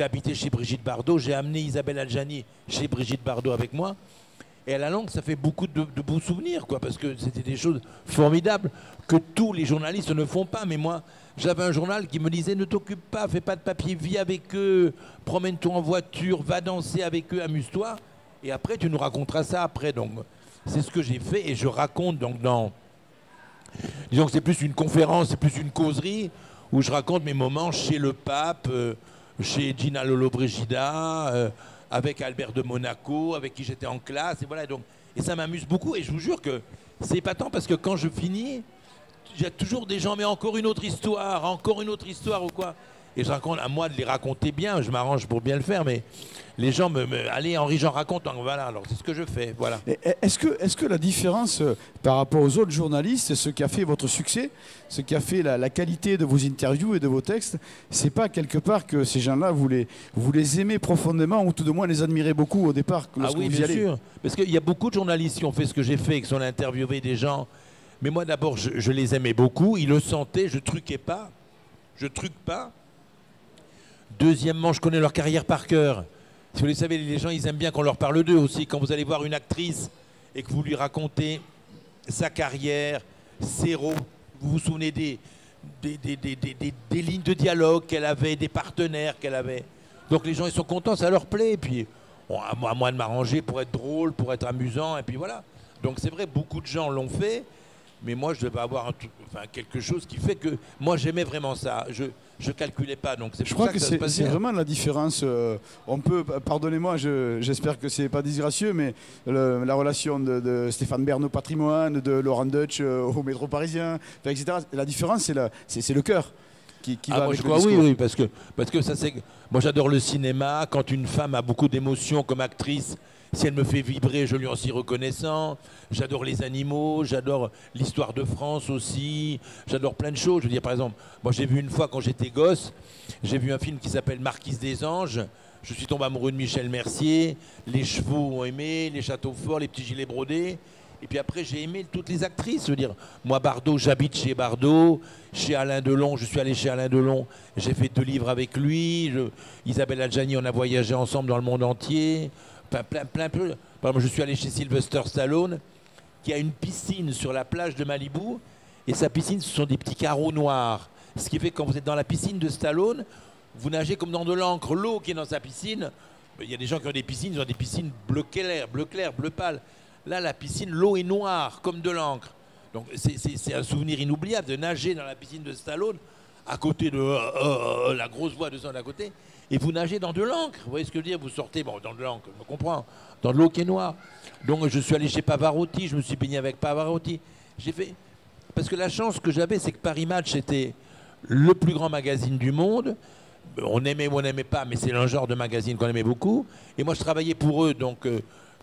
habité chez Brigitte Bardot, j'ai amené Isabelle Adjani chez Brigitte Bardot avec moi. Et à la longue, ça fait beaucoup de beaux souvenirs, quoi, parce que c'était des choses formidables que tous les journalistes ne font pas. Mais moi, j'avais un journal qui me disait: ne t'occupe pas, fais pas de papier, vis avec eux, promène-toi en voiture, va danser avec eux, amuse-toi. Et après, tu nous raconteras ça après. Donc, c'est ce que j'ai fait et je raconte donc disons que c'est plus une conférence, c'est plus une causerie où je raconte mes moments chez le pape, chez Gina Lollobrigida, avec Albert de Monaco, avec qui j'étais en classe, et voilà. Donc, et ça m'amuse beaucoup, et je vous jure que c'est épatant parce que quand je finis, il y a toujours des gens, mais encore une autre histoire ou quoi. Et je raconte, à moi de les raconter bien, je m'arrange pour bien le faire, mais les gens allez, Henri-Jean raconte, donc voilà, alors c'est ce que je fais, voilà. Est-ce que la différence par rapport aux autres journalistes, ce qui a fait votre succès, ce qui a fait la qualité de vos interviews et de vos textes, c'est pas quelque part que ces gens-là, vous les aimez profondément ou tout de moins les admirez beaucoup au départ lorsque oui, vous y bien allez? sûr, parce qu'il y a beaucoup de journalistes qui ont fait ce que j'ai fait, qui sont interviewés des gens, mais moi d'abord, je les aimais beaucoup, ils le sentaient, je truque pas. Deuxièmement, je connais leur carrière par cœur. Si vous le savez, les gens, ils aiment bien qu'on leur parle d'eux aussi. Quand vous allez voir une actrice et que vous lui racontez sa carrière, ses rôles, vous vous souvenez des lignes de dialogue qu'elle avait, des partenaires qu'elle avait. Donc les gens, ils sont contents, ça leur plaît. Et puis, bon, à moi de m'arranger pour être drôle, pour être amusant, et puis voilà. Donc c'est vrai, beaucoup de gens l'ont fait. Mais moi, je devais avoir quelque chose qui fait que moi, j'aimais vraiment ça. Je calculais pas, donc c'est Je pour crois ça que ça se passe c'est bien. vraiment la différence. On peut, pardonnez-moi, j'espère que c'est pas disgracieux, mais la relation de Stéphane Bern au patrimoine, de Laurent Deutsch au métro parisien, enfin, etc. La différence, c'est le cœur qui va Moi, avec je le crois discours. oui, parce que ça c'est. Moi, j'adore le cinéma. Quand une femme a beaucoup d'émotions comme actrice, si elle me fait vibrer, je lui en suis reconnaissant. J'adore les animaux, j'adore l'histoire de France aussi. J'adore plein de choses. Je veux dire, par exemple, moi, j'ai vu une fois quand j'étais gosse, j'ai vu un film qui s'appelle Marquise des Anges. Je suis tombé amoureux de Michel Mercier. Les chevaux ont aimé, les châteaux forts, les petits gilets brodés. Et puis après, j'ai aimé toutes les actrices. Je veux dire, moi, Bardot, j'habite chez Bardot. Chez Alain Delon, je suis allé chez Alain Delon. J'ai fait 2 livres avec lui. Isabelle Adjani, on a voyagé ensemble dans le monde entier. Enfin, plein peu. Par exemple, je suis allé chez Sylvester Stallone, qui a une piscine sur la plage de Malibu. Et sa piscine, ce sont des petits carreaux noirs. Ce qui fait que quand vous êtes dans la piscine de Stallone, vous nagez comme dans de l'encre. L'eau qui est dans sa piscine, il y a des gens qui ont des piscines, ils ont des piscines bleu clair, bleu pâle. Là, la piscine, l'eau est noire, comme de l'encre. Donc, c'est un souvenir inoubliable de nager dans la piscine de Stallone, à côté de la grosse voix de son à côté, et vous nagez dans de l'encre. Vous voyez ce que je veux dire? Vous sortez, bon, dans de l'encre, je me comprends, dans de l'eau qui est noire. Donc, je suis allé chez Pavarotti, je me suis baigné avec Pavarotti. J'ai fait... Parce que la chance que j'avais, c'est que Paris Match était le plus grand magazine du monde. On aimait ou on n'aimait pas, mais c'est un genre de magazine qu'on aimait beaucoup. Et moi, je travaillais pour eux, donc...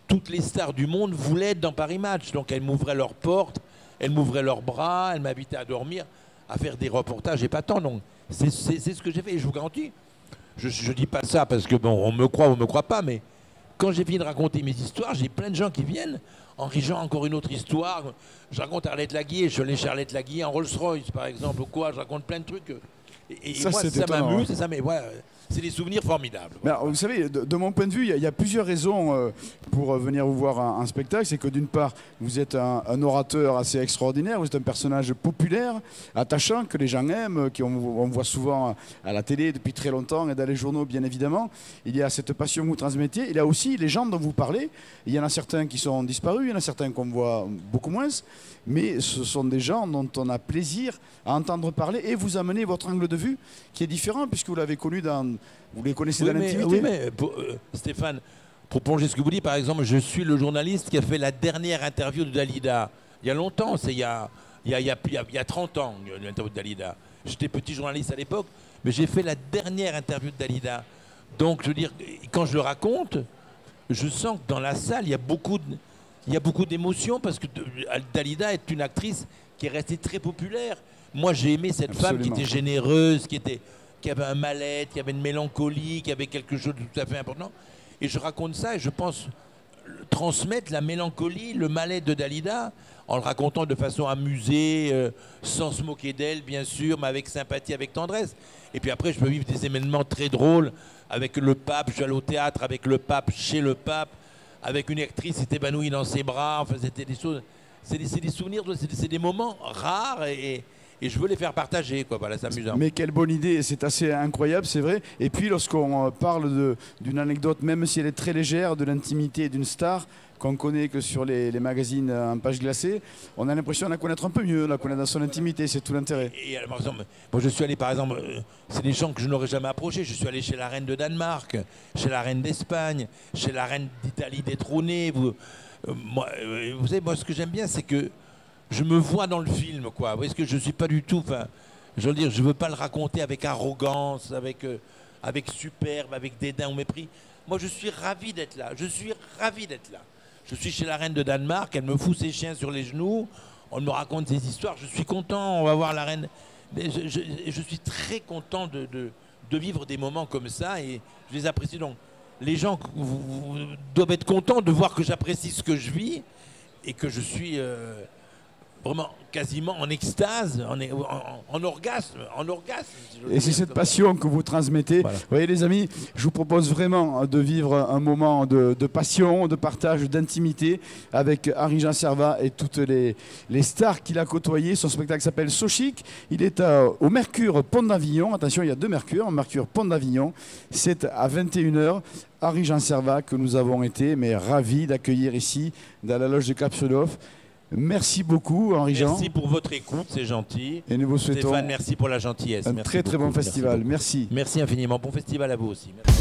toutes les stars du monde voulaient être dans Paris Match. Donc elles m'ouvraient leurs portes, elles m'ouvraient leurs bras, elles m'invitaient à dormir, à faire des reportages épatants. Donc c'est ce que j'ai fait. Et je vous garantis, je ne dis pas ça parce que bon, on me croit ou on ne me croit pas, mais quand j'ai fini de raconter mes histoires, j'ai plein de gens qui viennent. Henri Jean, encore une autre histoire. Je raconte Arlette Laguier, je suis allé chez Arlette Laguier en Rolls-Royce par exemple, ou quoi. Je raconte plein de trucs. Et Ça, moi, c'est ça étonnant, m'amuse, hein. et ça c'est des souvenirs formidables. Mais alors, vous savez, de mon point de vue, il y a plusieurs raisons pour venir vous voir un spectacle. C'est que d'une part, vous êtes un orateur assez extraordinaire, vous êtes un personnage populaire, attachant, que les gens aiment, on voit souvent à la télé depuis très longtemps et dans les journaux, bien évidemment. Il y a cette passion que vous transmettez. Il y a aussi les gens dont vous parlez. Il y en a certains qui sont disparus, il y en a certains qu'on voit beaucoup moins. Mais ce sont des gens dont on a plaisir à entendre parler et vous amenez votre angle de vue qui est différent puisque vous l'avez connu vous les connaissez dans l'intimité. Oui, mais Stéphane, pour plonger ce que vous dites, par exemple, je suis le journaliste qui a fait la dernière interview de Dalida. Il y a longtemps, c'est il y a 30 ans, l'interview de Dalida. J'étais petit journaliste à l'époque, mais j'ai fait la dernière interview de Dalida. Donc, je veux dire, quand je le raconte, je sens que dans la salle, il y a beaucoup d'émotions parce que Dalida est une actrice qui est restée très populaire. Moi, j'ai aimé cette femme qui était généreuse, qui avait un mal-être, qui avait une mélancolie, qui avait quelque chose de tout à fait important. Et je raconte ça et je pense transmettre la mélancolie, le mal-être de Dalida en le racontant de façon amusée, sans se moquer d'elle, bien sûr, mais avec sympathie, avec tendresse. Et puis après, je peux vivre des événements très drôles avec le pape. Je suis allé au théâtre avec le pape, chez le pape, avec une actrice qui s'est évanouie dans ses bras. Enfin, c'était des choses... C'est des souvenirs, c'est des moments rares et je veux les faire partager, quoi. Voilà, c'est amusant. Mais quelle bonne idée, c'est assez incroyable, c'est vrai. Et puis lorsqu'on parle d'une anecdote, même si elle est très légère, de l'intimité d'une star qu'on connaît que sur les magazines en page glacée, on a l'impression de la connaître un peu mieux, la connaître dans son intimité, c'est tout l'intérêt. Et par exemple, moi je suis allé par exemple, c'est des gens que je n'aurais jamais approchés, je suis allé chez la reine de Danemark, chez la reine d'Espagne, chez la reine d'Italie détrônée. Vous savez, moi ce que j'aime bien, c'est que je me vois dans le film, quoi. Vous voyez ce que je suis pas du tout. Enfin, je veux dire, je veux pas le raconter avec arrogance, avec superbe, avec dédain ou mépris. Moi, je suis ravi d'être là. Je suis ravi d'être là. Je suis chez la reine de Danemark. Elle me fout ses chiens sur les genoux. On me raconte ses histoires. Je suis content. On va voir la reine. Je suis très content de vivre des moments comme ça et je les apprécie. Donc, les gens doivent être contents de voir que j'apprécie ce que je vis et que je suis vraiment quasiment en extase, en orgasme. Et c'est cette passion que vous transmettez. Voilà. Vous voyez les amis, je vous propose vraiment de vivre un moment de passion, de partage, d'intimité avec Henri-Jean Servat et toutes les stars qu'il a côtoyées. Son spectacle s'appelle So Chic. Il est au Mercure Pont d'Avignon. Attention, il y a 2 Mercure. Mercure Pont d'Avignon. C'est à 21h. Henri-Jean Servat que nous avons été ravis d'accueillir ici dans la loge de Cap-sur-Lof. Merci beaucoup, Henri-Jean. Merci pour votre écoute, c'est gentil. Et nous vous souhaitons Stéphane, merci pour la gentillesse. un Merci très très bon beaucoup. festival. Merci. Merci infiniment. Bon festival à vous aussi. Merci.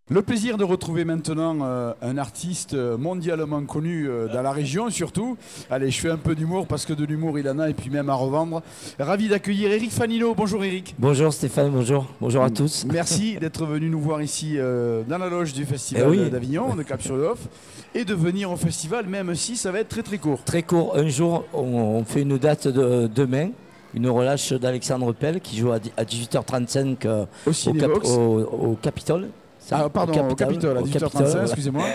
Le plaisir de retrouver maintenant un artiste mondialement connu dans la région surtout. Allez, je fais un peu d'humour parce que de l'humour il en a et puis même à revendre. Ravi d'accueillir Eric Fanino. Bonjour Eric. Bonjour Stéphane, bonjour à tous. Merci d'être venu nous voir ici dans la loge du festival d'Avignon, de Cap-sur-le-Off, et de venir au festival même si ça va être très très court. Très court, un jour on fait une date de demain. Une relâche d'Alexandre Pell qui joue à 18h35 au Capitole. Ah, pardon, au Capitole, à 18h35, excusez-moi.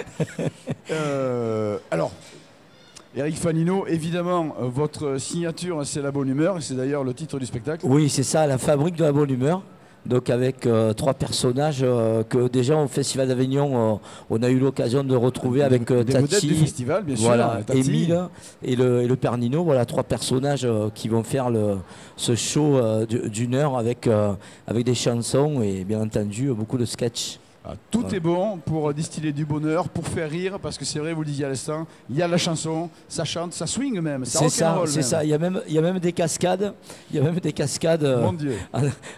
Alors, Eric Fanino, évidemment, votre signature, c'est la bonne humeur, et c'est d'ailleurs le titre du spectacle. Oui, c'est ça, la fabrique de la bonne humeur. Donc avec 3 personnages que déjà au Festival d'Avignon, on a eu l'occasion de retrouver avec Tati, du festival, bien sûr, voilà, Tati. Émile et le Père Nino. Voilà 3 personnages qui vont faire ce show d'une heure avec des chansons et bien entendu beaucoup de sketchs. Tout est bon pour distiller du bonheur, pour faire rire, parce que c'est vrai, vous le disiez à l'instant, il y a la chanson, ça chante, ça swing même, ça rock'n'roll. C'est ça, il y a même des cascades, Mon Dieu.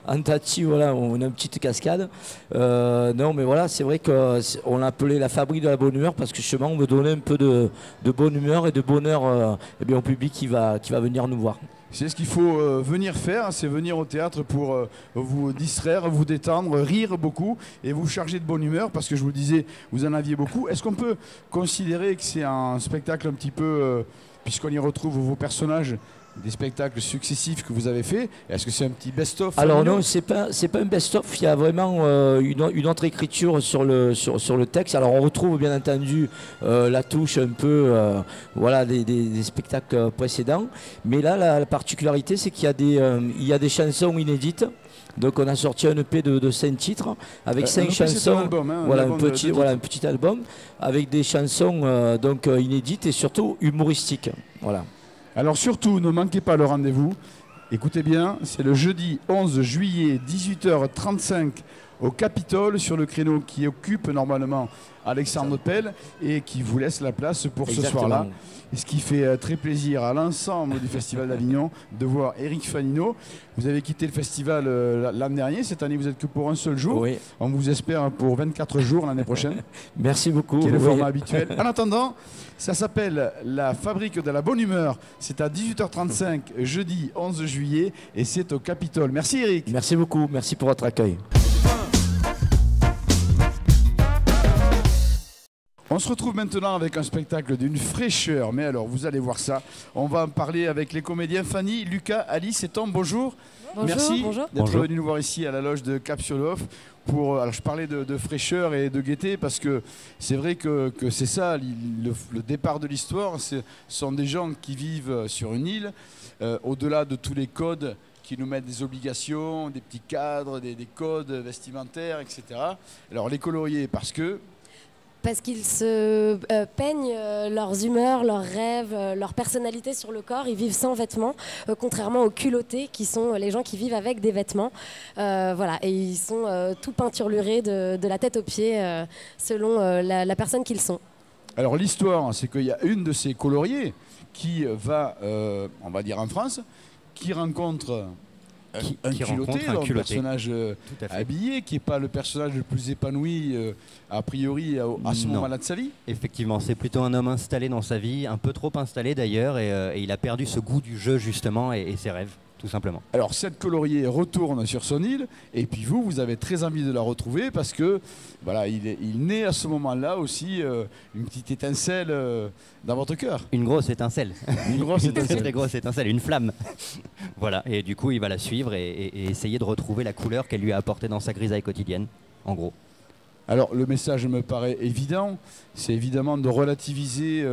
en Tati, voilà, on a une petite cascade. Non mais voilà, c'est vrai qu'on l'a appelé la fabrique de la bonne humeur, parce que justement on veut donner un peu de bonne humeur et de bonheur au public qui va venir nous voir. C'est ce qu'il faut venir faire, c'est venir au théâtre pour vous distraire, vous détendre, rire beaucoup et vous charger de bonne humeur, parce que je vous le disais, vous en aviez beaucoup. Est-ce qu'on peut considérer que c'est un spectacle un petit peu, puisqu'on y retrouve vos personnages, des spectacles successifs que vous avez fait? Est-ce que c'est un petit best-of? Alors non, c'est pas un best-of, il y a vraiment une autre écriture sur le texte. Alors on retrouve bien entendu la touche un peu voilà, des spectacles précédents, mais là la particularité c'est qu'il y a des chansons inédites. Donc on a sorti un EP de 5 titres avec 5 chansons, album, hein, voilà, un petit album avec des chansons donc inédites et surtout humoristiques. Voilà. Alors surtout, ne manquez pas le rendez-vous. Écoutez bien, c'est le jeudi 11 juillet, 18h35 au Capitole, sur le créneau qui occupe normalement Alexandre Pell et qui vous laisse la place pour ce soir-là. Et ce qui fait très plaisir à l'ensemble du Festival d'Avignon de voir Eric Fanino. Vous avez quitté le festival l'an dernier, cette année vous êtes que pour un seul jour. Oui. On vous espère pour 24 jours l'année prochaine. Merci beaucoup. Qui est le format habituel. En attendant, ça s'appelle La Fabrique de la Bonne Humeur. C'est à 18h35 jeudi 11 juillet et c'est au Capitole. Merci Eric. Merci beaucoup, merci pour votre accueil. On se retrouve maintenant avec un spectacle d'une fraîcheur, mais alors vous allez voir ça. On va en parler avec les comédiens Fanny, Lucas, Alice et Tom. Bonjour. Bonjour. Merci Bonjour. d'être venu nous voir ici à la loge de Cap-sur-le-Off. Alors je parlais de fraîcheur et de gaieté parce que c'est vrai que c'est ça, le départ de l'histoire. Ce sont des gens qui vivent sur une île, au-delà de tous les codes qui nous mettent des obligations, des petits cadres, des codes vestimentaires, etc. Alors les colorier parce qu'ils se peignent leurs humeurs, leurs rêves, leur personnalité sur le corps. Ils vivent sans vêtements, contrairement aux culottés qui sont les gens qui vivent avec des vêtements. Voilà, et ils sont tout peinturlurés de la tête aux pieds selon la personne qu'ils sont. Alors l'histoire, c'est qu'il y a une de ces coloriers qui va, on va dire en France, qui rencontre un culotté, un personnage habillé, qui n'est pas le personnage le plus épanoui a priori à ce moment-là de sa vie. Effectivement, c'est plutôt un homme installé dans sa vie, un peu trop installé d'ailleurs, et il a perdu ce goût du jeu justement et ses rêves. Tout simplement. Alors cette colorier retourne sur son île et puis vous avez très envie de la retrouver parce que voilà, il naît à ce moment-là aussi une petite étincelle dans votre cœur. Une grosse étincelle. Une grosse étincelle. Très grosse étincelle, une flamme. Voilà, et du coup il va la suivre et essayer de retrouver la couleur qu'elle lui a apportée dans sa grisaille quotidienne, en gros. Alors le message me paraît évident, c'est évidemment de relativiser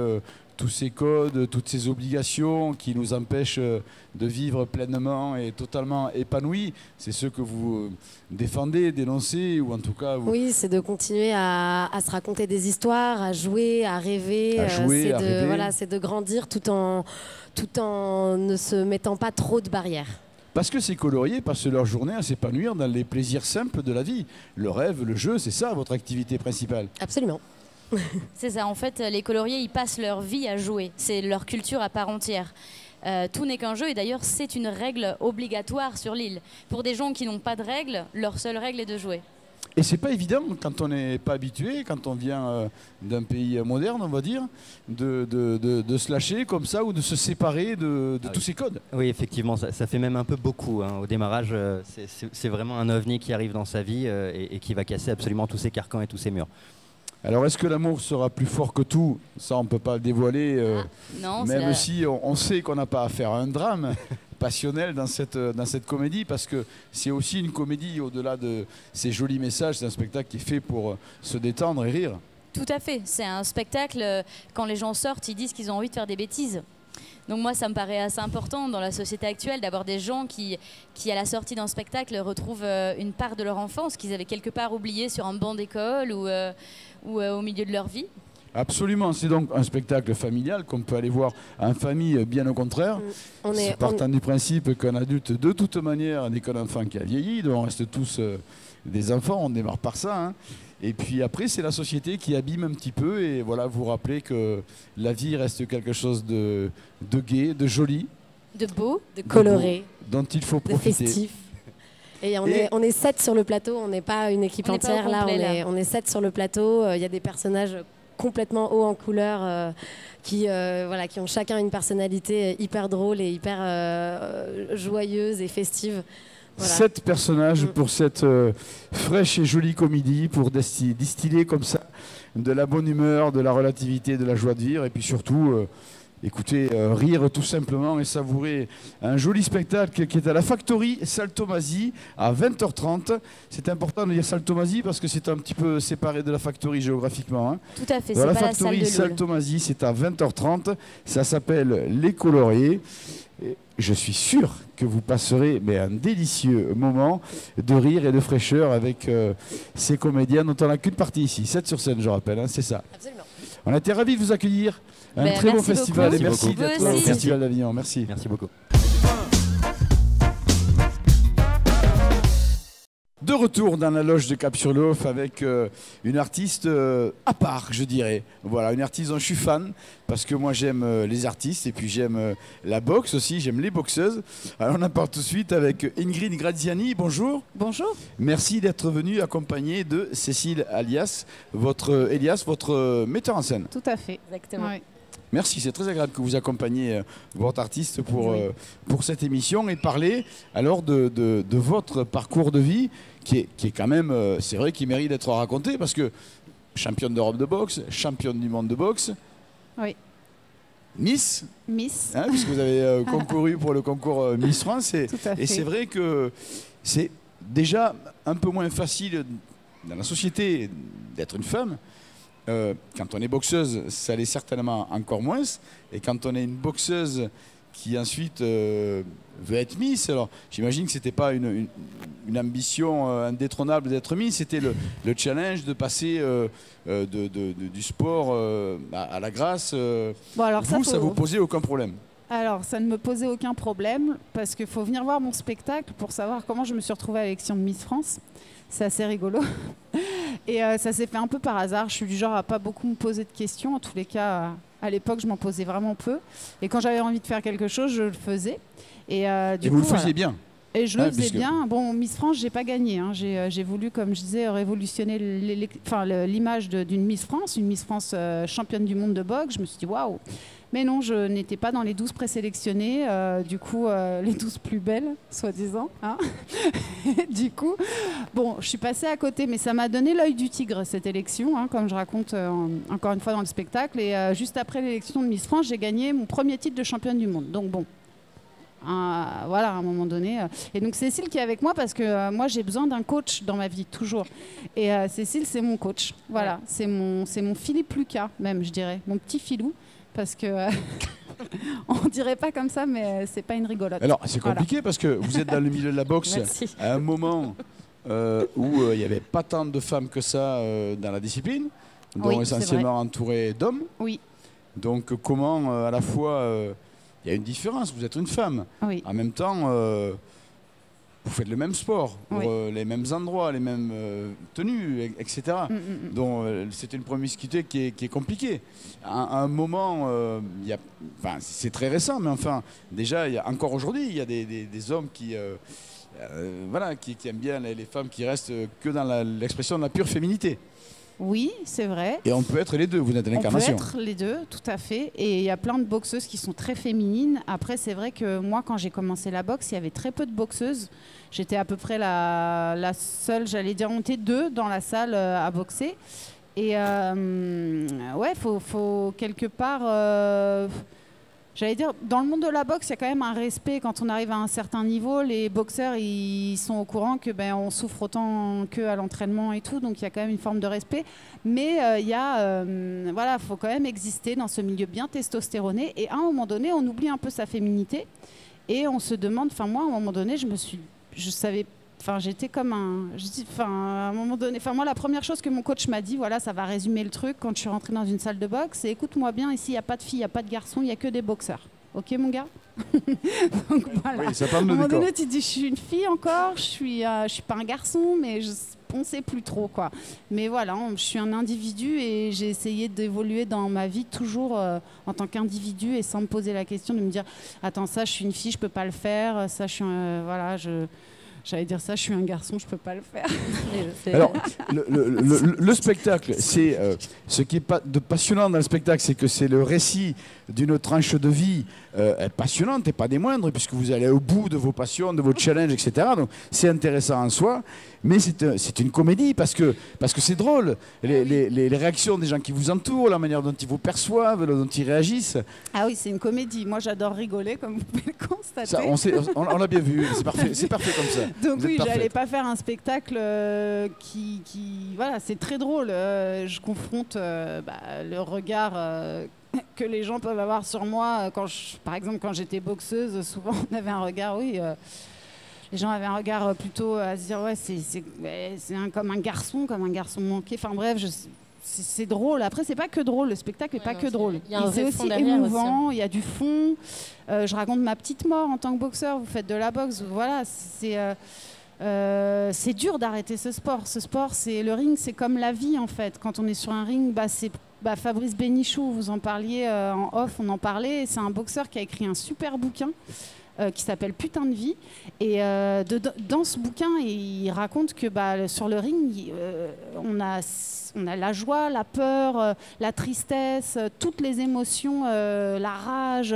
tous ces codes, toutes ces obligations qui nous empêchent de vivre pleinement et totalement épanouis. C'est ce que vous défendez, dénoncez, ou en tout cas... Oui, c'est de continuer à se raconter des histoires, à jouer, à rêver. C'est de grandir tout en ne se mettant pas trop de barrières. Parce que ces coloriers passent leur journée à s'épanouir dans les plaisirs simples de la vie. Le rêve, le jeu, c'est ça votre activité principale. Absolument. C'est ça, en fait, les coloriers, ils passent leur vie à jouer. C'est leur culture à part entière. Tout n'est qu'un jeu, et d'ailleurs, c'est une règle obligatoire sur l'île. Pour des gens qui n'ont pas de règles, leur seule règle est de jouer. Et c'est pas évident quand on n'est pas habitué, quand on vient d'un pays moderne, on va dire, de se lâcher comme ça ou de se séparer de tous ces codes. Oui, effectivement, ça fait même un peu beaucoup. Hein. Au démarrage, c'est vraiment un ovni qui arrive dans sa vie et qui va casser absolument tous ses carcans et tous ses murs. Alors, est-ce que l'amour sera plus fort que tout? Ça, on ne peut pas le dévoiler, non, même si on sait qu'on n'a pas affaire à un drame passionnel dans cette comédie, parce que c'est aussi une comédie au-delà de ces jolis messages. C'est un spectacle qui est fait pour se détendre et rire. Tout à fait. C'est un spectacle, quand les gens sortent, ils disent qu'ils ont envie de faire des bêtises. Donc moi, ça me paraît assez important dans la société actuelle d'avoir des gens qui, à la sortie d'un spectacle, retrouvent une part de leur enfance qu'ils avaient quelque part oubliée sur un banc d'école ou au milieu de leur vie. Absolument, c'est donc un spectacle familial qu'on peut aller voir en famille, bien au contraire. Partant du principe qu'un adulte, de toute manière, n'est qu'un enfant qui a vieilli, donc on reste tous des enfants, on démarre par ça. Hein. Et puis après, c'est la société qui abîme un petit peu, et voilà, vous rappelez que la vie reste quelque chose de gai, de joli. De beau, de coloré, dont il faut profiter. De festif. Et on est 7 sur le plateau, on n'est pas une équipe entière, on est 7 sur le plateau, il y a des personnages complètement hauts en couleur qui ont chacun une personnalité hyper drôle et hyper joyeuse et festive. Voilà. 7 personnages pour cette fraîche et jolie comédie, pour distiller comme ça de la bonne humeur, de la relativité, de la joie de vivre, et puis surtout écoutez, rire tout simplement et savourer un joli spectacle qui est à la Factory Saltomasie à 20h30. C'est important de dire Saltomasie parce que c'est un petit peu séparé de la Factory géographiquement. Hein. Tout à fait, c'est pas la la salle Factory de Saltomasie, c'est à 20h30. Ça s'appelle Les Coloriers. Et je suis sûr que vous passerez un délicieux moment de rire et de fraîcheur avec ces comédiens dont on n'a qu'une partie ici. 7 sur scène, je rappelle, hein, c'est ça. Absolument. On a été ravis de vous accueillir. Un très beau festival et merci d'être au Festival d'Avignon. Merci. Merci beaucoup. De retour dans la loge de Cap-sur-l'Off avec une artiste à part, je dirais. Voilà, une artiste dont je suis fan parce que moi j'aime les artistes et puis j'aime la boxe aussi, j'aime les boxeuses. Alors on en parle tout de suite avec Ingrid Graziani. Bonjour. Bonjour. Merci d'être venue accompagnée de Cécile Elias, votre metteur en scène. Tout à fait. Exactement. Oui. Merci, c'est très agréable que vous accompagniez votre artiste pour cette émission et parler alors de votre parcours de vie qui est quand même, c'est vrai, qui mérite d'être raconté parce que championne d'Europe de boxe, championne du monde de boxe. Oui. Miss. Hein, puisque vous avez concouru pour le concours Miss France. Et c'est vrai que c'est déjà un peu moins facile dans la société d'être une femme. Quand on est boxeuse, ça l'est certainement encore moins. Et quand on est une boxeuse qui ensuite veut être Miss, alors j'imagine que ce n'était pas une ambition indétrônable d'être Miss, c'était le challenge de passer du sport à la grâce. Bon, alors ça vous posait aucun problème? Alors, ça ne me posait aucun problème parce qu'il faut venir voir mon spectacle pour savoir comment je me suis retrouvée à l'élection de Miss France. C'est assez rigolo. Et ça s'est fait un peu par hasard. Je suis du genre à pas beaucoup me poser de questions. En tous les cas, à l'époque, je m'en posais vraiment peu. Et quand j'avais envie de faire quelque chose, je le faisais. Et vous le faisiez bien. Et je le faisais bien. Bon, Miss France, j'ai pas gagné. Hein. J'ai voulu, comme je disais, révolutionner l'image d'une Miss France, une Miss France championne du monde de boxe. Je me suis dit, waouh. Mais non, je n'étais pas dans les 12 présélectionnées, du coup, les 12 plus belles, soi-disant. Hein. Du coup, bon, je suis passée à côté, mais ça m'a donné l'œil du tigre, cette élection, hein, comme je raconte encore une fois dans le spectacle. Et juste après l'élection de Miss France, j'ai gagné mon premier titre de championne du monde. Donc bon, voilà, à un moment donné. Et donc Cécile qui est avec moi parce que moi, j'ai besoin d'un coach dans ma vie, toujours. Et Cécile, c'est mon coach. Voilà, c'est mon Philippe Lucas, même, je dirais, mon petit filou. Parce que on dirait pas comme ça, mais c'est pas une rigolote. Alors c'est compliqué parce que vous êtes dans le milieu de la boxe à un moment où il n'y avait pas tant de femmes que ça dans la discipline, dont essentiellement entourées d'hommes. Oui. Donc comment à la fois il y a une différence, vous êtes une femme. Oui. En même temps, vous faites le même sport, Oui. les mêmes endroits, les mêmes tenues, etc. Donc c'est une promiscuité qui est compliquée. À un moment, c'est très récent, mais enfin, déjà, encore aujourd'hui, il y a des hommes qui aiment bien les femmes qui restent que dans l'expression de la pure féminité. Oui, c'est vrai. Et on peut être les deux, vous êtes l'incarnation. On peut être les deux, tout à fait. Et il y a plein de boxeuses qui sont très féminines. Après, c'est vrai que moi, quand j'ai commencé la boxe, il y avait très peu de boxeuses. J'étais à peu près la seule, j'allais dire, on était 2 dans la salle à boxer. Et ouais, faut quelque part... J'allais dire, dans le monde de la boxe, il y a quand même un respect. Quand on arrive à un certain niveau, les boxeurs, ils sont au courant que on souffre autant qu'eux à l'entraînement et tout. Donc il y a quand même une forme de respect. Mais voilà, faut quand même exister dans ce milieu bien testostéroné. Et à un moment donné, on oublie un peu sa féminité. Et on se demande, enfin moi, à un moment donné, je savais... Enfin, j'étais comme à un moment donné... Enfin, moi, la première chose que mon coach m'a dit, voilà, ça va résumer le truc, quand je suis rentrée dans une salle de boxe, c'est écoute-moi bien, ici, il n'y a pas de filles, il n'y a pas de garçons, il n'y a que des boxeurs. Ok, mon gars. Donc, voilà. Oui, ça parle à un de moment décor. donné, tu te dis, je suis une fille encore, je suis pas un garçon, mais on ne sait plus trop, quoi. Mais voilà, je suis un individu et j'ai essayé d'évoluer dans ma vie toujours en tant qu'individu et sans me poser la question de me dire, attends, ça, je suis une fille, je peux pas le faire, ça, je suis voilà, j'allais dire ça, je suis un garçon, je peux pas le faire. Alors, le spectacle, c'est ce qui est passionnant dans le spectacle, c'est que c'est le récit d'une tranche de vie passionnante et pas des moindres, puisque vous allez au bout de vos passions, de vos challenges, etc. Donc c'est intéressant en soi, mais c'est une comédie parce que c'est drôle. Les réactions des gens qui vous entourent, la manière dont ils vous perçoivent, dont ils réagissent. Ah oui, c'est une comédie. Moi, j'adore rigoler, comme vous pouvez le constater. Ça, on l'a bien vu, c'est parfait comme ça. Donc Vous êtes oui, parfaite. j'allais pas faire un spectacle qui voilà, c'est très drôle. Je confronte le regard que les gens peuvent avoir sur moi. Par exemple, quand j'étais boxeuse, souvent on avait un regard, les gens avaient un regard plutôt à se dire comme un garçon manqué. Enfin bref, c'est drôle. Après, c'est pas que drôle. Le spectacle n'est pas que drôle. Il y a un C'est vrai fond aussi derrière émouvant. aussi. Il y a du fond. Je raconte ma petite mort en tant que boxeur. Vous faites de la boxe. Voilà, c'est dur d'arrêter ce sport. Ce sport, le ring, c'est comme la vie en fait. Quand on est sur un ring, c'est Fabrice Bénichou, vous en parliez en off, on en parlait. C'est un boxeur qui a écrit un super bouquin qui s'appelle Putain de vie. Et dans ce bouquin, il raconte que sur le ring, on a la joie, la peur, la tristesse, toutes les émotions, la rage,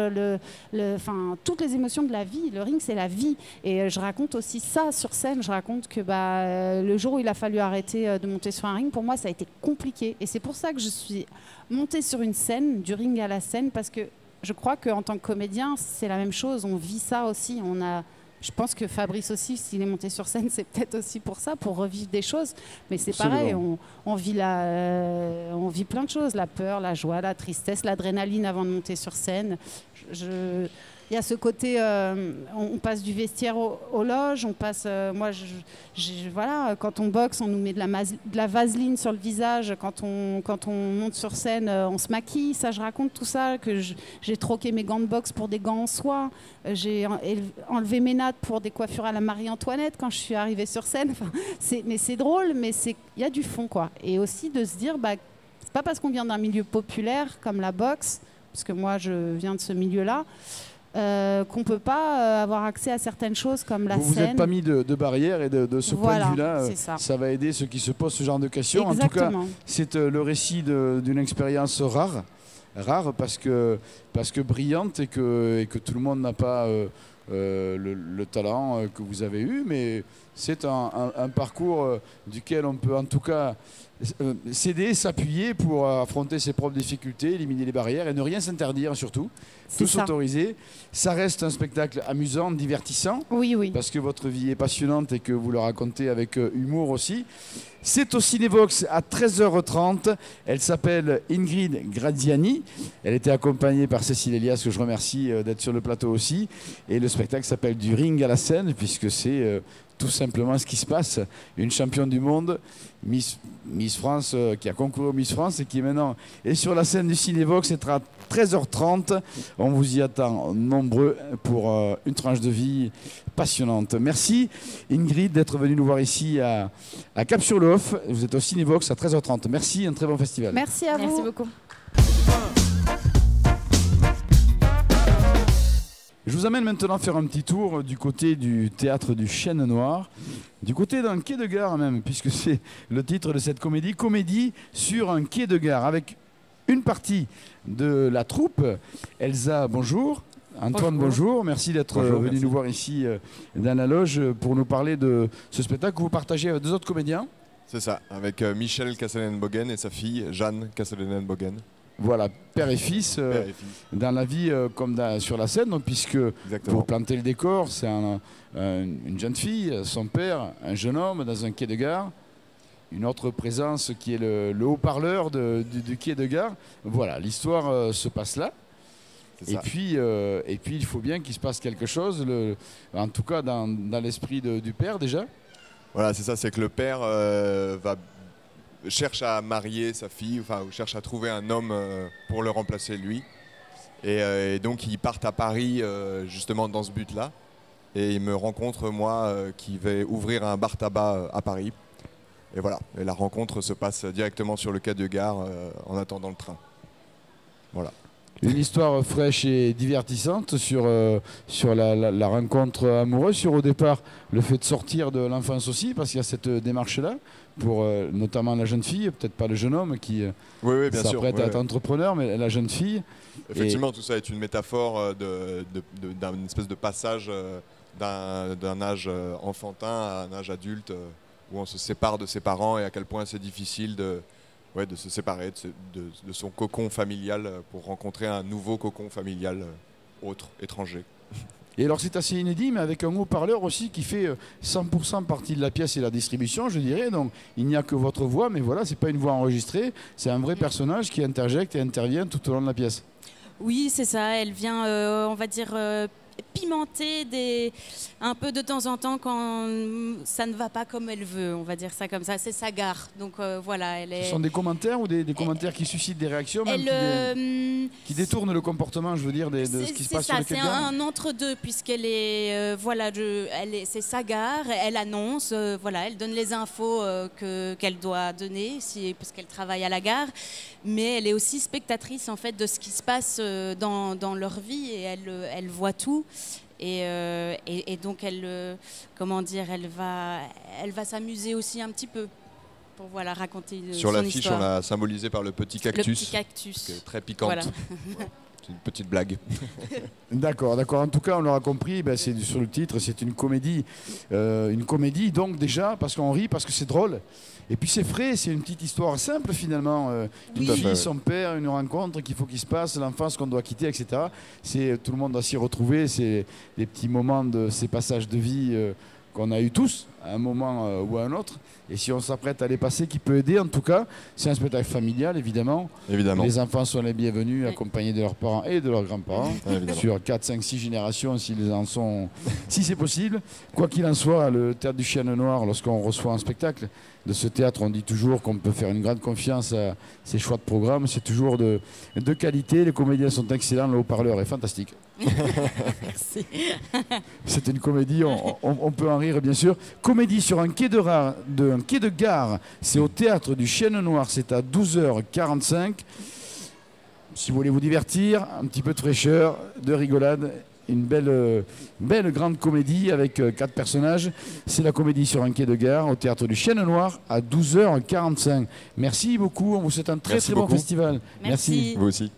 toutes les émotions de la vie. Le ring, c'est la vie. Et je raconte aussi ça sur scène. Je raconte que le jour où il a fallu arrêter de monter sur un ring, pour moi, ça a été compliqué. Et c'est pour ça que je suis montée sur une scène, du ring à la scène, parce que je crois qu'en tant que comédien, c'est la même chose. On vit ça aussi. Je pense que Fabrice aussi, s'il est monté sur scène, c'est peut-être aussi pour ça, pour revivre des choses. Mais c'est pareil, on vit plein de choses. La peur, la joie, la tristesse, l'adrénaline avant de monter sur scène. Il y a ce côté, on passe du vestiaire aux loges, on passe, voilà, quand on boxe, on nous met de la vaseline sur le visage, quand on monte sur scène, on se maquille, ça je raconte tout ça, que j'ai troqué mes gants de boxe pour des gants en soie, j'ai enlevé mes nattes pour des coiffures à la Marie-Antoinette quand je suis arrivée sur scène, mais c'est drôle, mais il y a du fond quoi, et aussi de se dire, c'est pas parce qu'on vient d'un milieu populaire comme la boxe, parce que moi je viens de ce milieu-là, qu'on ne peut pas avoir accès à certaines choses comme la scène. Vous n'êtes pas mis de barrière et de ce point de vue-là, ça va aider ceux qui se posent ce genre de questions. Exactement. En tout cas, c'est le récit d'une expérience rare parce que brillante et que tout le monde n'a pas le talent que vous avez eu, mais c'est un parcours duquel on peut en tout cas s'aider, s'appuyer pour affronter ses propres difficultés, éliminer les barrières et ne rien s'interdire surtout, tout s'autoriser. Ça reste un spectacle amusant, divertissant, oui. parce que votre vie est passionnante et que vous le racontez avec humour aussi. C'est au Cinévox à 13h30. Elle s'appelle Ingrid Graziani. Elle était accompagnée par Cécile Elias, que je remercie d'être sur le plateau aussi. Et le spectacle s'appelle Du ring à la scène, puisque c'est tout simplement ce qui se passe. Une championne du monde, Miss France, qui a concouru au Miss France et qui maintenant est sur la scène du Cinévox. C'est à 13h30. On vous y attend nombreux pour une tranche de vie passionnante. Merci Ingrid d'être venue nous voir ici à Cap-sur-le-Hof. Vous êtes au Cinévox à 13h30. Merci, un très bon festival. Merci à vous. Merci beaucoup. Je vous amène maintenant faire un petit tour du côté du théâtre du Chêne Noir, du côté d'un quai de gare même, puisque c'est le titre de cette comédie. Comédie sur un quai de gare, avec une partie de la troupe. Elsa, bonjour. Antoine, bonjour. Merci d'être venu nous voir ici dans la loge pour nous parler de ce spectacle que vous partagez avec deux autres comédiens. C'est ça, avec Michel Castellen-Bogen et sa fille Jeanne Castellen-Bogen. Voilà, père et fils, dans la vie comme sur la scène, donc, puisque pour planter le décor, c'est une jeune fille, son père, un jeune homme dans un quai de gare, une autre présence qui est le haut-parleur du quai de gare. Voilà, l'histoire se passe là. Et puis, il faut bien qu'il se passe quelque chose, en tout cas dans l'esprit du père déjà. Voilà, c'est ça, c'est que le père cherche à marier sa fille, enfin cherche à trouver un homme pour le remplacer lui. Et donc ils partent à Paris justement dans ce but-là. Et ils me rencontrent moi qui vais ouvrir un bar tabac à Paris. Et voilà, et la rencontre se passe directement sur le quai de gare en attendant le train. Voilà. Une histoire fraîche et divertissante sur la rencontre amoureuse, sur au départ le fait de sortir de l'enfance aussi, parce qu'il y a cette démarche-là, pour notamment la jeune fille, peut-être pas le jeune homme qui s'apprête à être entrepreneur, mais la jeune fille. Effectivement, tout ça est une métaphore d'une espèce de passage d'un âge enfantin à un âge adulte, où on se sépare de ses parents et à quel point c'est difficile de se séparer de son cocon familial pour rencontrer un nouveau cocon familial autre, étranger. Et alors c'est assez inédit, mais avec un haut-parleur aussi qui fait 100% partie de la pièce et la distribution, je dirais. Donc il n'y a que votre voix, mais voilà, c'est pas une voix enregistrée, c'est un vrai personnage qui interjecte et intervient tout au long de la pièce. Oui, c'est ça, elle vient, on va dire, pimenter un peu de temps en temps quand ça ne va pas comme elle veut, on va dire ça comme ça. C'est sa gare. Donc voilà, Ce sont des commentaires ou des commentaires qui suscitent des réactions, même qui détournent le comportement, je veux dire, de ce qui se passe sur le quai de gare. C'est un entre-deux, puisqu'elle est, c'est sa gare, elle annonce, elle donne les infos qu'elle doit donner, parce qu'elle travaille à la gare, mais elle est aussi spectatrice en fait de ce qui se passe dans leur vie et elle voit tout. Et donc elle va s'amuser aussi un petit peu pour raconter sur son l'affiche, histoire. on l'a symbolisé par le petit cactus. Le petit cactus. Qui est très piquante. Voilà. C'est une petite blague. D'accord. En tout cas, on l'aura compris, c'est sur le titre, c'est une comédie. Donc déjà, parce qu'on rit, parce que c'est drôle. Et puis c'est frais, c'est une petite histoire simple finalement. Une fille, son père, une rencontre qu'il faut qu'il se passe, l'enfance qu'on doit quitter, etc. Tout le monde doit s'y retrouver. C'est des petits moments de ces passages de vie qu'on a eu tous, à un moment ou à un autre. Et si on s'apprête à les passer, qui peut aider en tout cas. C'est un spectacle familial, évidemment. Les enfants sont les bienvenus, accompagnés de leurs parents et de leurs grands-parents. Sur 4, 5, 6 générations, s'ils en sont, si c'est possible. Quoi qu'il en soit, le Théâtre du Chêne Noir, lorsqu'on reçoit un spectacle de ce théâtre, on dit toujours qu'on peut faire une grande confiance à ces choix de programme. C'est toujours de qualité, les comédiens sont excellents, le haut-parleur est fantastique. Merci. C'est une comédie, on peut en rire bien sûr. Comédie sur un quai de gare, c'est au Théâtre du Chêne Noir, c'est à 12h45. Si vous voulez vous divertir, un petit peu de fraîcheur, de rigolade, une belle grande comédie avec 4 personnages. C'est la comédie sur un quai de gare au Théâtre du Chêne Noir à 12h45. Merci beaucoup, on vous souhaite un très bon festival. Merci. Vous aussi.